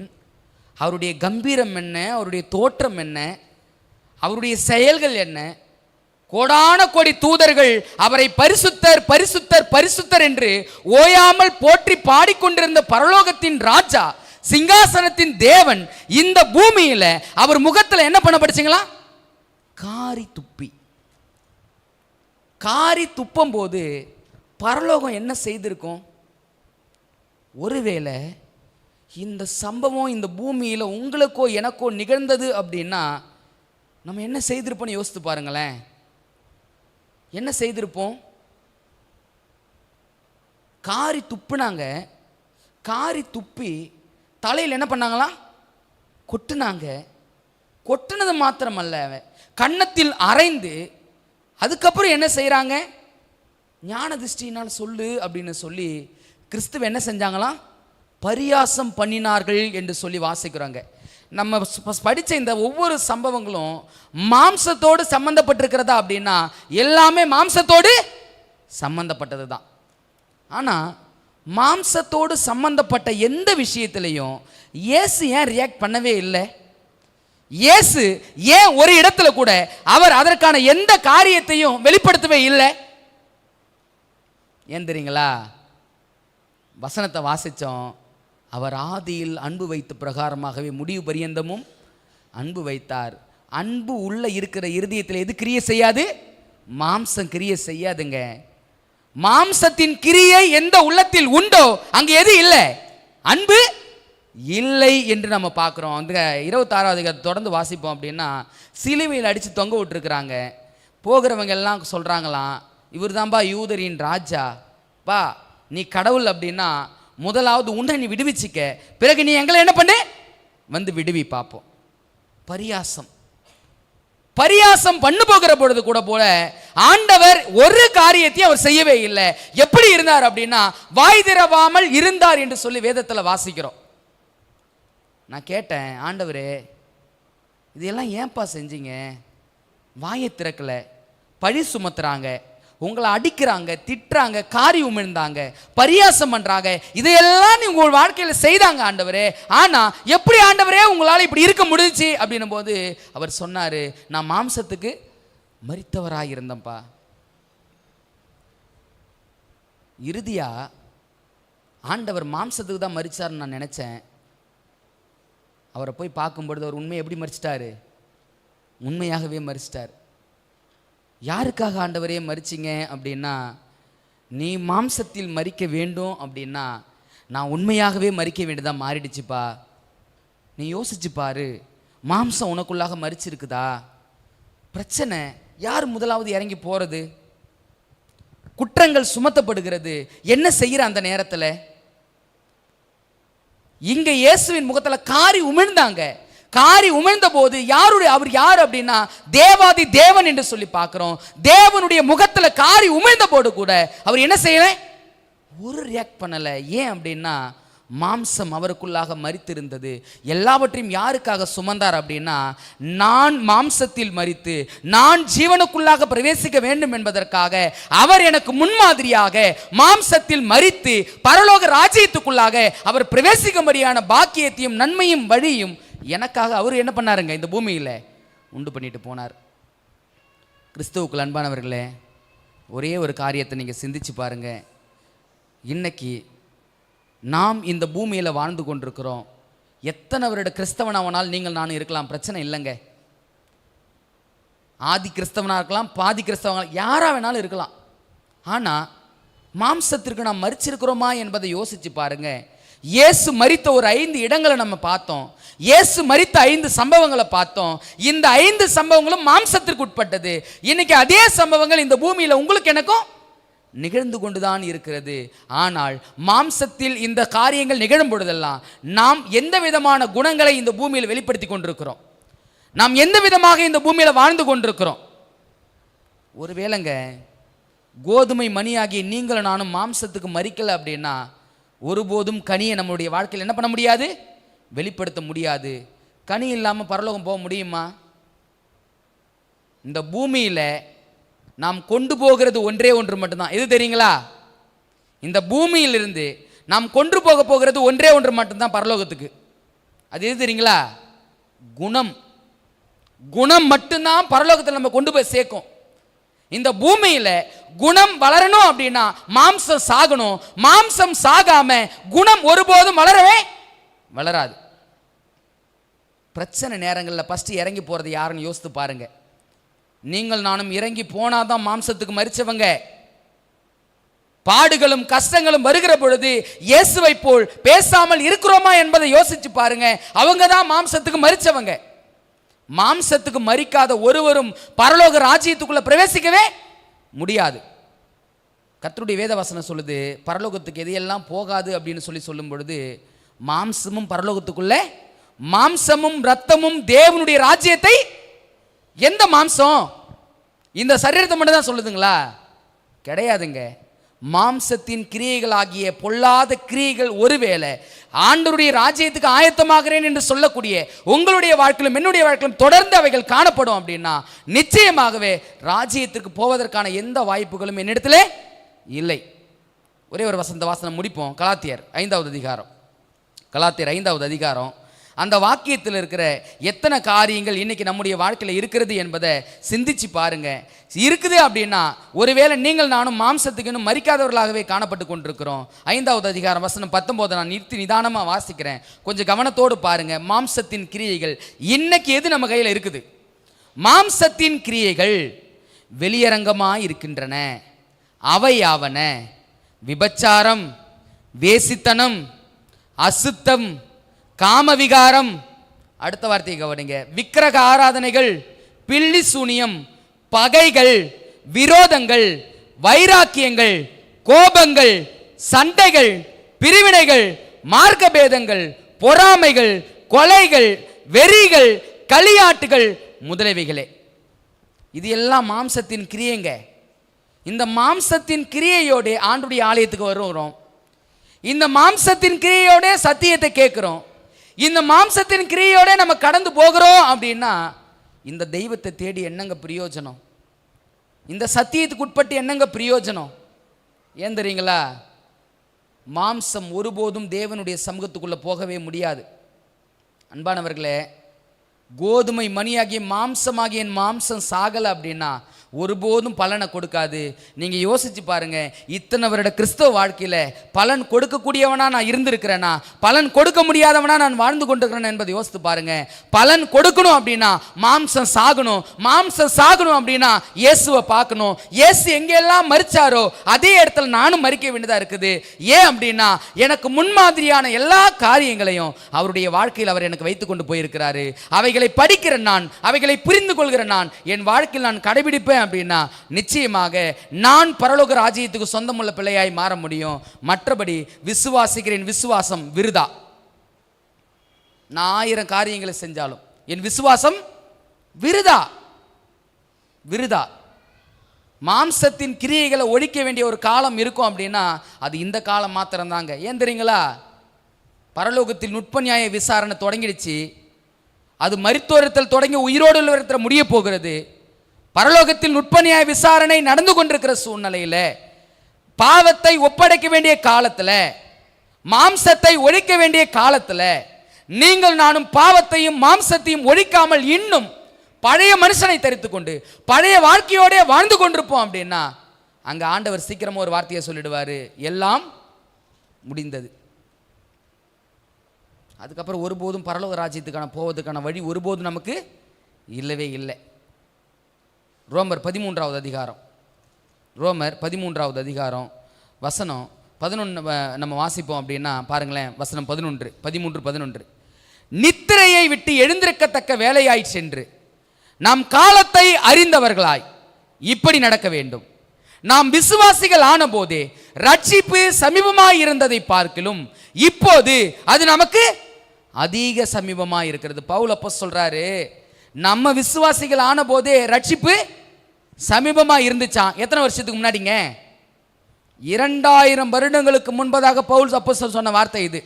அவருடைய கம்பீரம் என்ன, அவருடைய தோற்றம் என்ன, அவருடைய செயல்கள் என்ன, கோடான கோடி தூதர்கள் அவரை பரிசுத்தர் பரிசுத்தர் பரிசுத்தர் என்று ஓயாமல் போற்றி பாடிக்கொண்டிருந்த பரலோகத்தின் ராஜா, சிங்காசனத்தின் தேவன் இந்த பூமியில அவர் முகத்தில் என்ன பண்ணப்படுச்சுங்களா? காரி துப்பி. காரி துப்பும் போது பரலோகம் என்ன செய்திருக்கும்? ஒருவேளை இந்த சம்பவம் இந்த பூமியில் உங்களுக்கோ எனக்கோ நிகழ்ந்தது அப்படின்னா நம்ம என்ன செய்திருப்போம்னு யோசித்து பாருங்களேன். என்ன செய்திருப்போம்? காரி துப்புனாங்க. காரி துப்பி தலையில் என்ன பண்ணாங்களா? கொட்டுனாங்க. கொட்டுனது மாத்திரமல்ல, கன்னத்தில் அறைந்து, அதுக்கப்புறம் என்ன செய்கிறாங்க? ஞான திருஷ்டியினால் சொல்லு அப்படின்னு சொல்லி கிறிஸ்துவ என்ன செஞ்சாங்களா? பரியாசம் பண்ணினார்கள் என்று சொல்லி வாசிக்கிறாங்க. நம்ம படித்த இந்த ஒவ்வொரு சம்பவங்களும் மாம்சத்தோடு சம்பந்தப்பட்டிருக்கிறதா அப்படின்னா எல்லாமே மாம்சத்தோடு சம்பந்தப்பட்டது தான். ஆனால் மாம்சத்தோடு சம்பந்தப்பட்ட எந்த விஷயத்திலையும் இயேசு ஏன் ரியாக்ட் பண்ணவே இல்லை? இயேசு ஏன் ஒரு இடத்துல கூட அவர் அதற்கான எந்த காரியத்தையும் வெளிப்படுத்தவே இல்லை? ஏன் தெரியுங்களா? வசனத்தை வாசித்தோம். அவர் ஆதியில் அன்பு வைத்த பிரகாரமாகவே முடிவு பரியந்தமும் அன்பு வைத்தார். அன்பு உள்ள இருக்கிற இருதயத்தில் எது கிரியை செய்யாது? மாம்சம் கிரியை செய்யாதுங்க. மாம்சத்தின் கிரியை எந்த உள்ளத்தில் உண்டோ அங்கே எது இல்லை? அன்பு இல்லை என்று நம்ம பார்க்குறோம். அந்த 26வது தொடர்ந்து வாசிப்போம் அப்படின்னா, சிலுவையில் அடித்து தொங்க விட்டுருக்குறாங்க. போகிறவங்க எல்லாம் சொல்கிறாங்களாம், இவர் தான்பா யூதரின் ராஜா, பா நீ கடவுள் அப்படின்னா முதலாவது உன்னை நீ விடுவிச்சிக்க, பிறகு நீ எங்களை என்ன பண்ணு வந்து விடுவி பார்ப்போம். பரியாசம் பரியாசம் பண்ணு போகிற பொழுது கூட போல ஆண்டவர் ஒரு காரியத்தையும் அவர் செய்யவே இல்லை. எப்படி இருந்தார் அப்படின்னா, வாய் திறவாமல் இருந்தார் என்று சொல்லி வேதத்தில் வாசிக்கிறோம். நான் கேட்டேன், ஆண்டவரே இதெல்லாம் ஏன்பா செஞ்சீங்க? வாயை திறக்கல, பழி சுமத்துறாங்க, உங்களை அடிக்கிறாங்க, திட்டுறாங்க, காரி உமிழ்ந்தாங்க, பரியாசம் பண்றாங்க, இதையெல்லாம் நீங்க உங்கள் வாழ்க்கையில் செய்தாங்க ஆண்டவரே. ஆனா எப்படி ஆண்டவரே உங்களால் இப்படி இருக்க முடிஞ்சிச்சு அப்படின்னும் போது அவர் சொன்னாரு, நான் மாம்சத்துக்கு மரித்தவராக இருந்தேன்ப்பா. இறுதியா ஆண்டவர் மாம்சத்துக்கு தான் மரிச்சார்னு நான் நினச்சேன். அவரை போய் பார்க்கும்பொழுது அவர் உண்மையை எப்படி மரிச்சிட்டாரு? உண்மையாகவே மரிச்சிட்டார். யாருக்காக ஆண்டவரே மரிச்சிங்க அப்படின்னா, நீ மாம்சத்தில் மரிக்க வேண்டும் அப்படின்னா நான் உண்மையாகவே மரிக்க வேண்டியதாக மாறிடுச்சுப்பா. நீ யோசிச்சு பாரு, மாம்சம் உனக்குள்ளாக மரிச்சிருக்குதா? பிரச்சனை யார் முதலாவது இறங்கி போகிறது? குற்றங்கள் சுமத்தப்படுகிறது. என்ன செய்கிற அந்த நேரத்தில்? இங்க இயேசுவின் முகத்தில் காரி உமிழ்ந்தாங்க. காரி உமிழ்ந்த போது அவர் யார் அப்படின்னா தேவாதி தேவன் என்று சொல்லி பார்க்கிறோம். தேவனுடைய முகத்தில் காரி உமிழ்ந்த போது கூட அவர் என்ன செய்யல? ஒரு ரியாக்ட் பண்ணல. ஏன் அப்படின்னா மாம்சம் அவருக்குள்ளாக மரித்திருந்தது. எல்லாவற்றையும் யாருக்காக சுமந்தார் அப்படின்னா, நான் மாம்சத்தில் மரித்து நான் ஜீவனுக்குள்ளாக பிரவேசிக்க வேண்டும் என்பதற்காக அவர் எனக்கு முன்மாதிரியாக மாம்சத்தில் மரித்து பரலோக ராஜ்யத்துக்குள்ளாக அவர் பிரவேசிக்கும்படியான பாக்கியத்தையும் நன்மையும் வழியும் எனக்காக அவர் என்ன பண்ணாருங்க? இந்த பூமியில் உண்டு பண்ணிட்டு போனார். கிறிஸ்துவுக்குள் அன்பானவர்களே, ஒரே ஒரு காரியத்தை நீங்கள் சிந்திச்சு பாருங்க. இன்னைக்கு நாம் இந்த பூமியில் வாழ்ந்து கொண்டிருக்கிறோம். எத்தனை வருட கிறிஸ்தவனாவனால் நீங்கள் நானும் இருக்கலாம், பிரச்சனை இல்லைங்க. ஆதி கிறிஸ்தவனாக இருக்கலாம், பாதி கிறிஸ்தவனாக, யாராக வேணாலும் இருக்கலாம். ஆனால் மாம்சத்திற்கு நாம் மரிச்சிருக்கிறோமா என்பதை யோசிச்சு பாருங்க. இயேசு மரித்த ஒரு 5 இடங்களை நம்ம பார்த்தோம். இயேசு மரித்த 5 சம்பவங்களை பார்த்தோம். இந்த 5 சம்பவங்களும் மாம்சத்திற்கு உட்பட்டது. இன்னைக்கு அதே சம்பவங்கள் இந்த பூமியில் உங்களுக்கு எனக்கும் நிகழ்ந்து கொண்டுதான் இருக்கிறது. ஆனால் மாம்சத்தில் இந்த காரியங்கள் நிகழும் பொழுதெல்லாம் நாம் எந்த விதமான குணங்களை இந்த பூமியில் வெளிப்படுத்தி கொண்டிருக்கிறோம்? நாம் எந்த விதமாக இந்த பூமியில் வாழ்ந்து கொண்டிருக்கிறோம்? ஒருவேளைங்க கோதுமை மணியாகி நீங்களும் நானும் மாம்சத்துக்கு மரிக்கல அப்படின்னா ஒருபோதும் கனியை நம்மளுடைய வாழ்க்கையில் என்ன பண்ண முடியாது? வெளிப்படுத்த முடியாது. கனி இல்லாமல் பரலோகம் போக முடியுமா? இந்த பூமியில் நாம் கொண்டு போகிறது ஒன்றே ஒன்று மட்டும்தான். எது தெரியுங்களா? இந்த பூமியிலிருந்து நாம் கொண்டு போகிறது ஒன்றே ஒன்று மட்டும்தான் பரலோகத்துக்கு. அது எது தெரியுங்களா? குணம். குணம் மட்டும்தான் பரலோகத்தில் நம்ம கொண்டு போய் சேர்க்கும். இந்த பூமியில் குணம் வளரணும் அப்படின்னா மாம்சம் சாகணும். மாம்சம் சாகாம குணம் ஒருபோதும் வளராது. பிரச்சனை நேரங்களில் ஃபர்ஸ்ட் இறங்கி போறது யாருன்னு யோசித்து பாருங்க. நீங்கள் நானும் இறங்கி போனாதான் மாம்சத்துக்கு மரிச்சவங்க. பாடுகளும் கஷ்டங்களும் வருகிற பொழுது இயேசுவை போல் பேசாமல் இருக்கிறோமா என்பதை யோசிச்சு பாருங்க. அவங்க தான் மாம்சத்துக்கு மரிச்சவங்க. மாம்சத்துக்கு மரிக்காத ஒருவரும் பரலோக ராஜ்யத்துக்குள்ள பிரவேசிக்கவே முடியாது. கர்த்தருடைய வேத வசனம் சொல்லுது, பரலோகத்துக்கு எதையெல்லாம் போகாது அப்படின்னு சொல்லும் பொழுது மாம்சமும் பரலோகத்துக்குள்ள, மாம்சமும் ரத்தமும் தேவனுடைய ராஜ்யத்தை, எந்த மாம்சம்? இந்த சரீரத்தை மட்டும் தான் சொல்லுதுங்களா? கிடையாதுங்க. மாம்சத்தின் கிரியைகள் ஆகிய பொல்லாத கிரியைகள் ஒருவேளை ஆண்டவருடைய ராஜ்யத்துக்கு ஆயத்தமாகிறேன் என்று சொல்லக்கூடிய உங்களுடைய வாழ்க்கையிலும் என்னுடைய வாழ்க்கையிலும் தொடர்ந்து அவைகள் காணப்படும் அப்படின்னா நிச்சயமாகவே ராஜ்யத்திற்கு போவதற்கான எந்த வாய்ப்புகளும் என்னிடத்திலே இல்லை. ஒரே ஒரு வாசனம் முடிப்போம். கலாத்தியர் 5வது அதிகாரம். கலாத்தியர் 5வது அதிகாரம். அந்த வாக்கியத்தில் இருக்கிற எத்தனை காரியங்கள் இன்னைக்கு நம்முடைய வாழ்க்கையில் இருக்கிறது என்பதை சிந்திச்சு பாருங்க. இருக்குது அப்படின்னா ஒருவேளை நீங்கள் நானும் மாம்சத்துக்கு இன்னும் மரிக்காதவர்களாகவே காணப்பட்டு கொண்டிருக்கிறோம். 5வது அதிகாரம் வசனம் 19 நான் நிதானமாக வாசிக்கிறேன், கொஞ்சம் கவனத்தோடு பாருங்க. மாம்சத்தின் கிரியைகள் இன்னைக்கு எது நம்ம கையில் இருக்குது? மாம்சத்தின் கிரியைகள் வெளியரங்கமாக இருக்கின்றன. அவையாவன விபச்சாரம், வேசித்தனம், அசுத்தம், காமவிகாரம், அடுத்த வார்த்தையை கவனிங்க, விக்கிரக ஆராதனைகள், பில்லி சூனியம், பகைகள், விரோதங்கள், வைராக்கியங்கள், கோபங்கள், சண்டைகள், பிரிவினைகள், மார்க்கபேதங்கள், பொறாமைகள், கொலைகள், வெறிகள், களியாட்டுகள் முதலியவைகளே. இது எல்லாம் மாம்சத்தின் கிரியைங்க. இந்த மாம்சத்தின் கிரியையோட ஆண்டுடைய ஆலயத்துக்கு வருகிறோம். இந்த மாம்சத்தின் கிரியையோட சத்தியத்தை கேட்கிறோம். இந்த மாம்சத்தின் கிரியையோட நம்ம கடந்து போகிறோம் அப்படின்னா இந்த தெய்வத்தை தேடி என்னங்க பிரயோஜனம்? இந்த சத்தியத்துக்கு உட்பட்டு என்னங்க பிரயோஜனம்? ஏன் தெரியுங்களா? மாம்சம் ஒருபோதும் தேவனுடைய சமூகத்துக்குள்ளே போகவே முடியாது. அன்பானவர்களே, கோதுமை மணியாகிய மாம்சமாகிய என் மாம்சம் சாகலை அப்படின்னா ஒருபோதும் பலனை கொடுக்காது. நீங்கள் யோசிச்சு பாருங்க, இத்தனை வருட கிறிஸ்தவ வாழ்க்கையில் பலன் கொடுக்கக்கூடியவனா நான் இருந்திருக்கிறேனா, பலன் கொடுக்க முடியாதவனா நான் வாழ்ந்து கொண்டிருக்கிறேன் என்பதை யோசித்து பாருங்க. பலன் கொடுக்கணும் அப்படின்னா மாம்சம் சாகணும், மாம்சம் சாகணும் அப்படின்னா இயேசுவை பார்க்கணும். இயேசு எங்கெல்லாம் மரிச்சாரோ அதே இடத்துல நானும் மரிக்க வேண்டியதாக இருக்குது. ஏன் அப்படின்னா எனக்கு முன்மாதிரியான எல்லா காரியங்களையும் அவருடைய வாழ்க்கையில் அவர் எனக்கு வைத்துக் கொண்டு போயிருக்கிறாரு. அவைகளை படிக்கிற நான், அவைகளை புரிந்து கொள்கிற நான், என் வாழ்க்கையில் நான் கடைபிடிப்பேன் அப்படின்னா நிச்சயமாக நான் பரலோக ராஜ்யத்துக்கு சொந்தமுள்ள பிள்ளையாய் மாற முடியும். மற்றபடி விசுவாசிக்கிறேன், விசுவாசம் விருதா. நான் 1000 காரியங்களை செஞ்சாலும் என் விசுவாசம் விருதா. விருதா. மாம்சத்தின் கிரியைகளை ஒழிக்க வேண்டிய ஒரு காலம் இருக்கும் அப்படின்னா அது இந்த காலம் மாத்திரம் தாங்க. ஏன் தெரியுங்களா? பரலோகத்தில் நுட்ப நியாய விசாரணை தொடங்கிடுச்சு. அது மரித்தோரத்தில் தொடங்கி உயிரோடு உள்ளவரத்தில் முடிய போகிறது. பரலோகத்தில் நுட்ப நியாய விசாரணை நடந்து கொண்டிருக்கிற சூழ்நிலையில், பாவத்தை ஒப்படைக்க வேண்டிய காலத்தில், மாம்சத்தை ஒழிக்க வேண்டிய காலத்தில் நீங்கள் நானும் பாவத்தையும் மாம்சத்தையும் ஒழிக்காமல் இன்னும் பழைய மனுஷனை தரித்து கொண்டு பழைய வாழ்க்கையோட வாழ்ந்து கொண்டிருப்போம் அப்படின்னா அங்க ஆண்டவர் சீக்கிரமா ஒரு வார்த்தையை சொல்லிடுவாரு, எல்லாம் முடிந்தது. அதுக்கப்புறம் ஒருபோதும் பரலோக ராஜ்யத்துக்கான போவதுக்கான வழி ஒருபோதும் நமக்கு இல்லவே இல்லை. ரோமர் 13வது அதிகாரம், ரோமர் 13வது அதிகாரம் வசனம் 11 நம்ம வாசிப்போம் அப்படின்னா பாருங்களேன். வசனம் 13 நித்திரையை விட்டு எழுந்திருக்கத்தக்க வேலையாய் சென்று நாம் காலத்தை அறிந்தவர்களாய் இப்படி நடக்க வேண்டும். நாம் விசுவாசிகள் ஆன போதே ரட்சிப்பு சமீபமாய் இருந்ததை பார்க்கிலும் இப்போது அது நமக்கு அதிக சமீபமாய் இருக்கிறது. பவுல் அப்போஸ்தலன் சொல்றாரு, நம்ம விசுவாசிகள் ஆன போதே ரட்சிப்பு சமீபமாய் இருந்துச்சான். எத்தனை வருஷத்துக்கு முன்னாடிங்க? 2000 வருடங்களுக்கு முன்பதாக பவுல் அப்போஸ்தலன் சொன்ன வார்த்தை இது.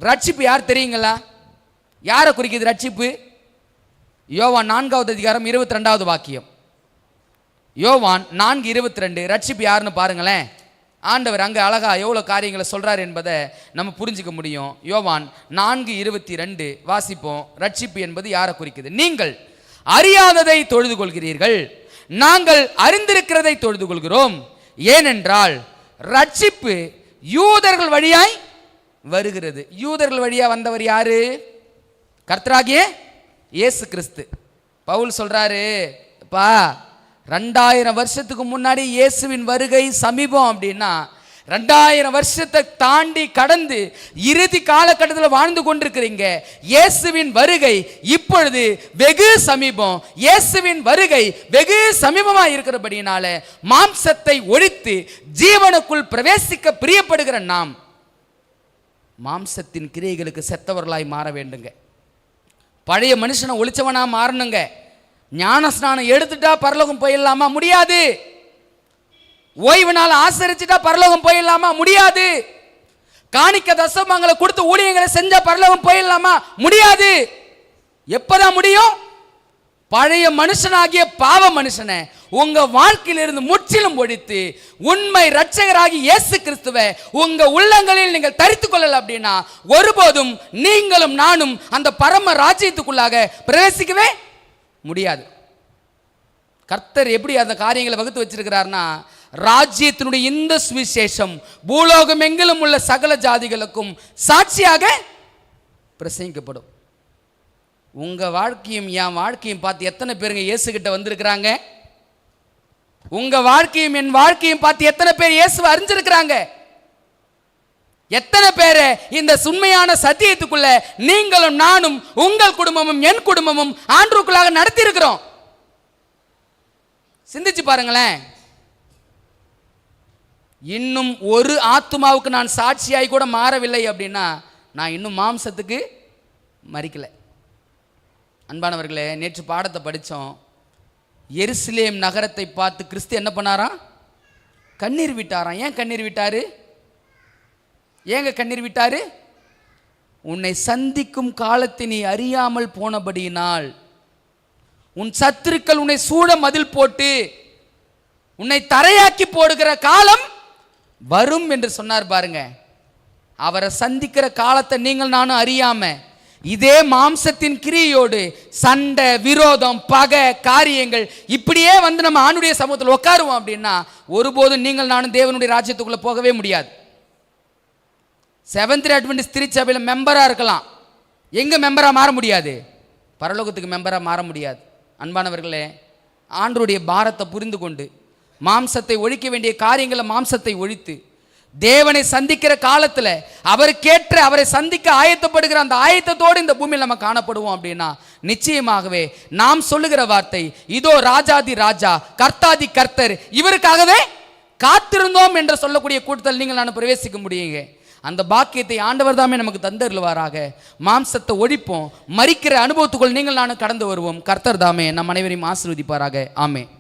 ரட்சிப்பு யார் தெரியுங்களா? யாரை குறிக்குது ரட்சிப்பு? யோவான் 4வது அதிகாரம் 22வது வாக்கியம். யோவான் 4:22. ரட்சிப்பு யாருன்னு பாருங்களேன். ஆண்டவர் அங்கே அழகா எவ்வளோ காரியங்களை சொல்றாரு என்பதை நம்ம புரிஞ்சுக்க முடியும். யோவான் 4:22 வாசிப்போம். ரட்சிப்பு என்பது யாரை குறிக்குது? நீங்கள் அறியாததை தொழுது கொள்கிறீர்கள், நாங்கள் அறிந்திருக்கிறதை தொழுது கொள்கிறோம். ஏனென்றால் ரட்சிப்பு யூதர்கள் வழியாய் வருகிறது. யூதர்கள் வழியா வந்தவர் யாரு? கர்த்தராகிய இயேசு கிறிஸ்து. பவுல் சொல்றாரு, பா 2000 வருஷத்துக்கு முன்னாடி இயேசுவின் வருகை சமீபம் அப்படின்னா 2000 வருஷத்தை தாண்டி கடந்து இறுதி காலகட்டத்தில் வாழ்ந்து கொண்டிருக்கிறீங்க. இயேசுவின் வருகை இப்பொழுது வெகு சமீபம். இயேசுவின் வருகை வெகு சமீபமாக இருக்கிறபடினால மாம்சத்தை ஒழித்து ஜீவனுக்குள் பிரவேசிக்க பிரியப்படுகிற நாம் மாம்சத்தின் கிரியைகளுக்கு செத்தவர்களாய் மாற வேண்டுங்க. பழைய மனுஷனை ஒழிச்சவனா மாறணுங்க. ஞான ஸ்நானம் எடுத்துட்டா பரலோகம் போயிடலாமா? முடியாது. ஓய்வு நாள் ஆசரிச்சுட்டா பரலோகம் போயிடலாமா? முடியாது. காணிக்க தசமங்களை கொடுத்து ஊழியங்களை செஞ்சா பரலோகம் போயிடலாமா? முடியாது. எப்பதான் முடியும்? பழைய மனுஷனாகிய பாவ மனுஷனை உங்க வாழ்க்கையிலிருந்து முற்றிலும் ஒழித்து உண்மை இரட்சகராகி இயேசு கிறிஸ்துவை உங்க உள்ளங்களில் நீங்கள் தரித்துக் கொள்ளல அப்படின்னா ஒருபோதும் நீங்களும் நானும் அந்த பரம ராஜ்யத்துக்குள்ளாக பிரவேசிக்கவே முடியாது. கர்த்தர் எப்படி அந்த காரியங்களை வகுத்து வச்சிருக்கிறார்னா, ராஜ்யத்தினுடைய இந்த சுவிசேஷம் பூலோகம் எங்கிலும் உள்ள சகல ஜாதிகளுக்கும் சாட்சியாக பிரசங்கிக்கப்படும். உங்க வாழ்க்கையும் என் வாழ்க்கையும் பார்த்து எத்தனை பேருங்க இயேசு கிட்ட வந்திருக்கிறாங்க? உங்க வாழ்க்கையும் என் வாழ்க்கையும் பார்த்து எத்தனை பேர் இயேசுவை அறிஞ்சிருக்கிறாங்க? எத்தனை பேரை இந்த உண்மையான சத்தியத்துக்குள்ள நீங்களும் நானும் உங்கள் குடும்பமும் என் குடும்பமும் ஆண்டவருக்குள்ளாக நடத்தி இருக்கிறோம்? சிந்திச்சு பாருங்களேன். இன்னும் ஒரு ஆத்துமாவுக்கு நான் சாட்சியாய் கூட மாறவில்லை அப்படின்னா நான் இன்னும் மாம்சத்துக்கு மரிக்கல. அன்பானவர்களே, நேற்று பாடத்தை படித்தோம். எருசலேம் நகரத்தை பார்த்து கிறிஸ்து என்ன பண்ணாராம்? கண்ணீர் விட்டாராம். ஏன் கண்ணீர் விட்டாரு? ஏங்க கண்ணீர் விட்டாரு? உன்னை சந்திக்கும் காலத்தை நீ அறியாமல் போனபடியினால், உன் சத்துருக்கள் உன்னை சூழ மதில் போட்டு உன்னை தரையாக்கி போடுகிற காலம் வரும் என்று சொன்னார் பாருங்க. அவரை சந்திக்கிற காலத்தை நீங்கள் நானும் அறியாம இதே மாம்சத்தின் கிரியோடு சண்டை, விரோதம், பகை, காரியங்கள் இப்படியே வந்து நம்ம ஆண்டுடைய சமூகத்தில் உட்காருவோம் அப்படின்னா ஒருபோதும் நீங்கள் நானும் தேவனுடைய ராஜ்யத்துக்குள்ள போகவே முடியாது. செவன்த் அட்வென்டிஸ்ட் திருச்சபையில் மெம்பராக இருக்கலாம், எங்க மெம்பராக மாற முடியாது, பரலோகத்துக்கு மெம்பராக மாற முடியாது. அன்பானவர்களே, ஆண்டவருடைய பாரத்தை புரிந்து கொண்டு மாம்சத்தை ஒழிக்க வேண்டிய காரியங்களை மாம்சத்தை ஒழித்து தேவனை சந்திக்கிற காலத்தில் அவருக்கேற்ற அவரை சந்திக்க ஆயத்தப்படுகிற அந்த ஆயத்தத்தோடு இந்த பூமியில் நம்ம காணப்படுவோம் அப்படின்னா நிச்சயமாகவே நாம் சொல்லுகிற வார்த்தை, இதோ ராஜாதி ராஜா கர்த்தாதி கர்த்தர் இவருக்காகவே காத்திருந்தோம் என்று சொல்லக்கூடிய கூட்டத்தில் நீங்கள் நான் பிரவேசிக்க முடியுங்க. அந்த பாக்கியத்தை ஆண்டவர் தாமே நமக்கு தந்தருள்வாராக. மாம்சத்தை ஒழிப்போம், மரிக்கிற அனுபவத்துக்குள் நீங்கள் நானும் கடந்து வருவோம். கர்த்தர் தாமே நம் அனைவரையும் ஆசீர்வதிப்பாராக. ஆமென்.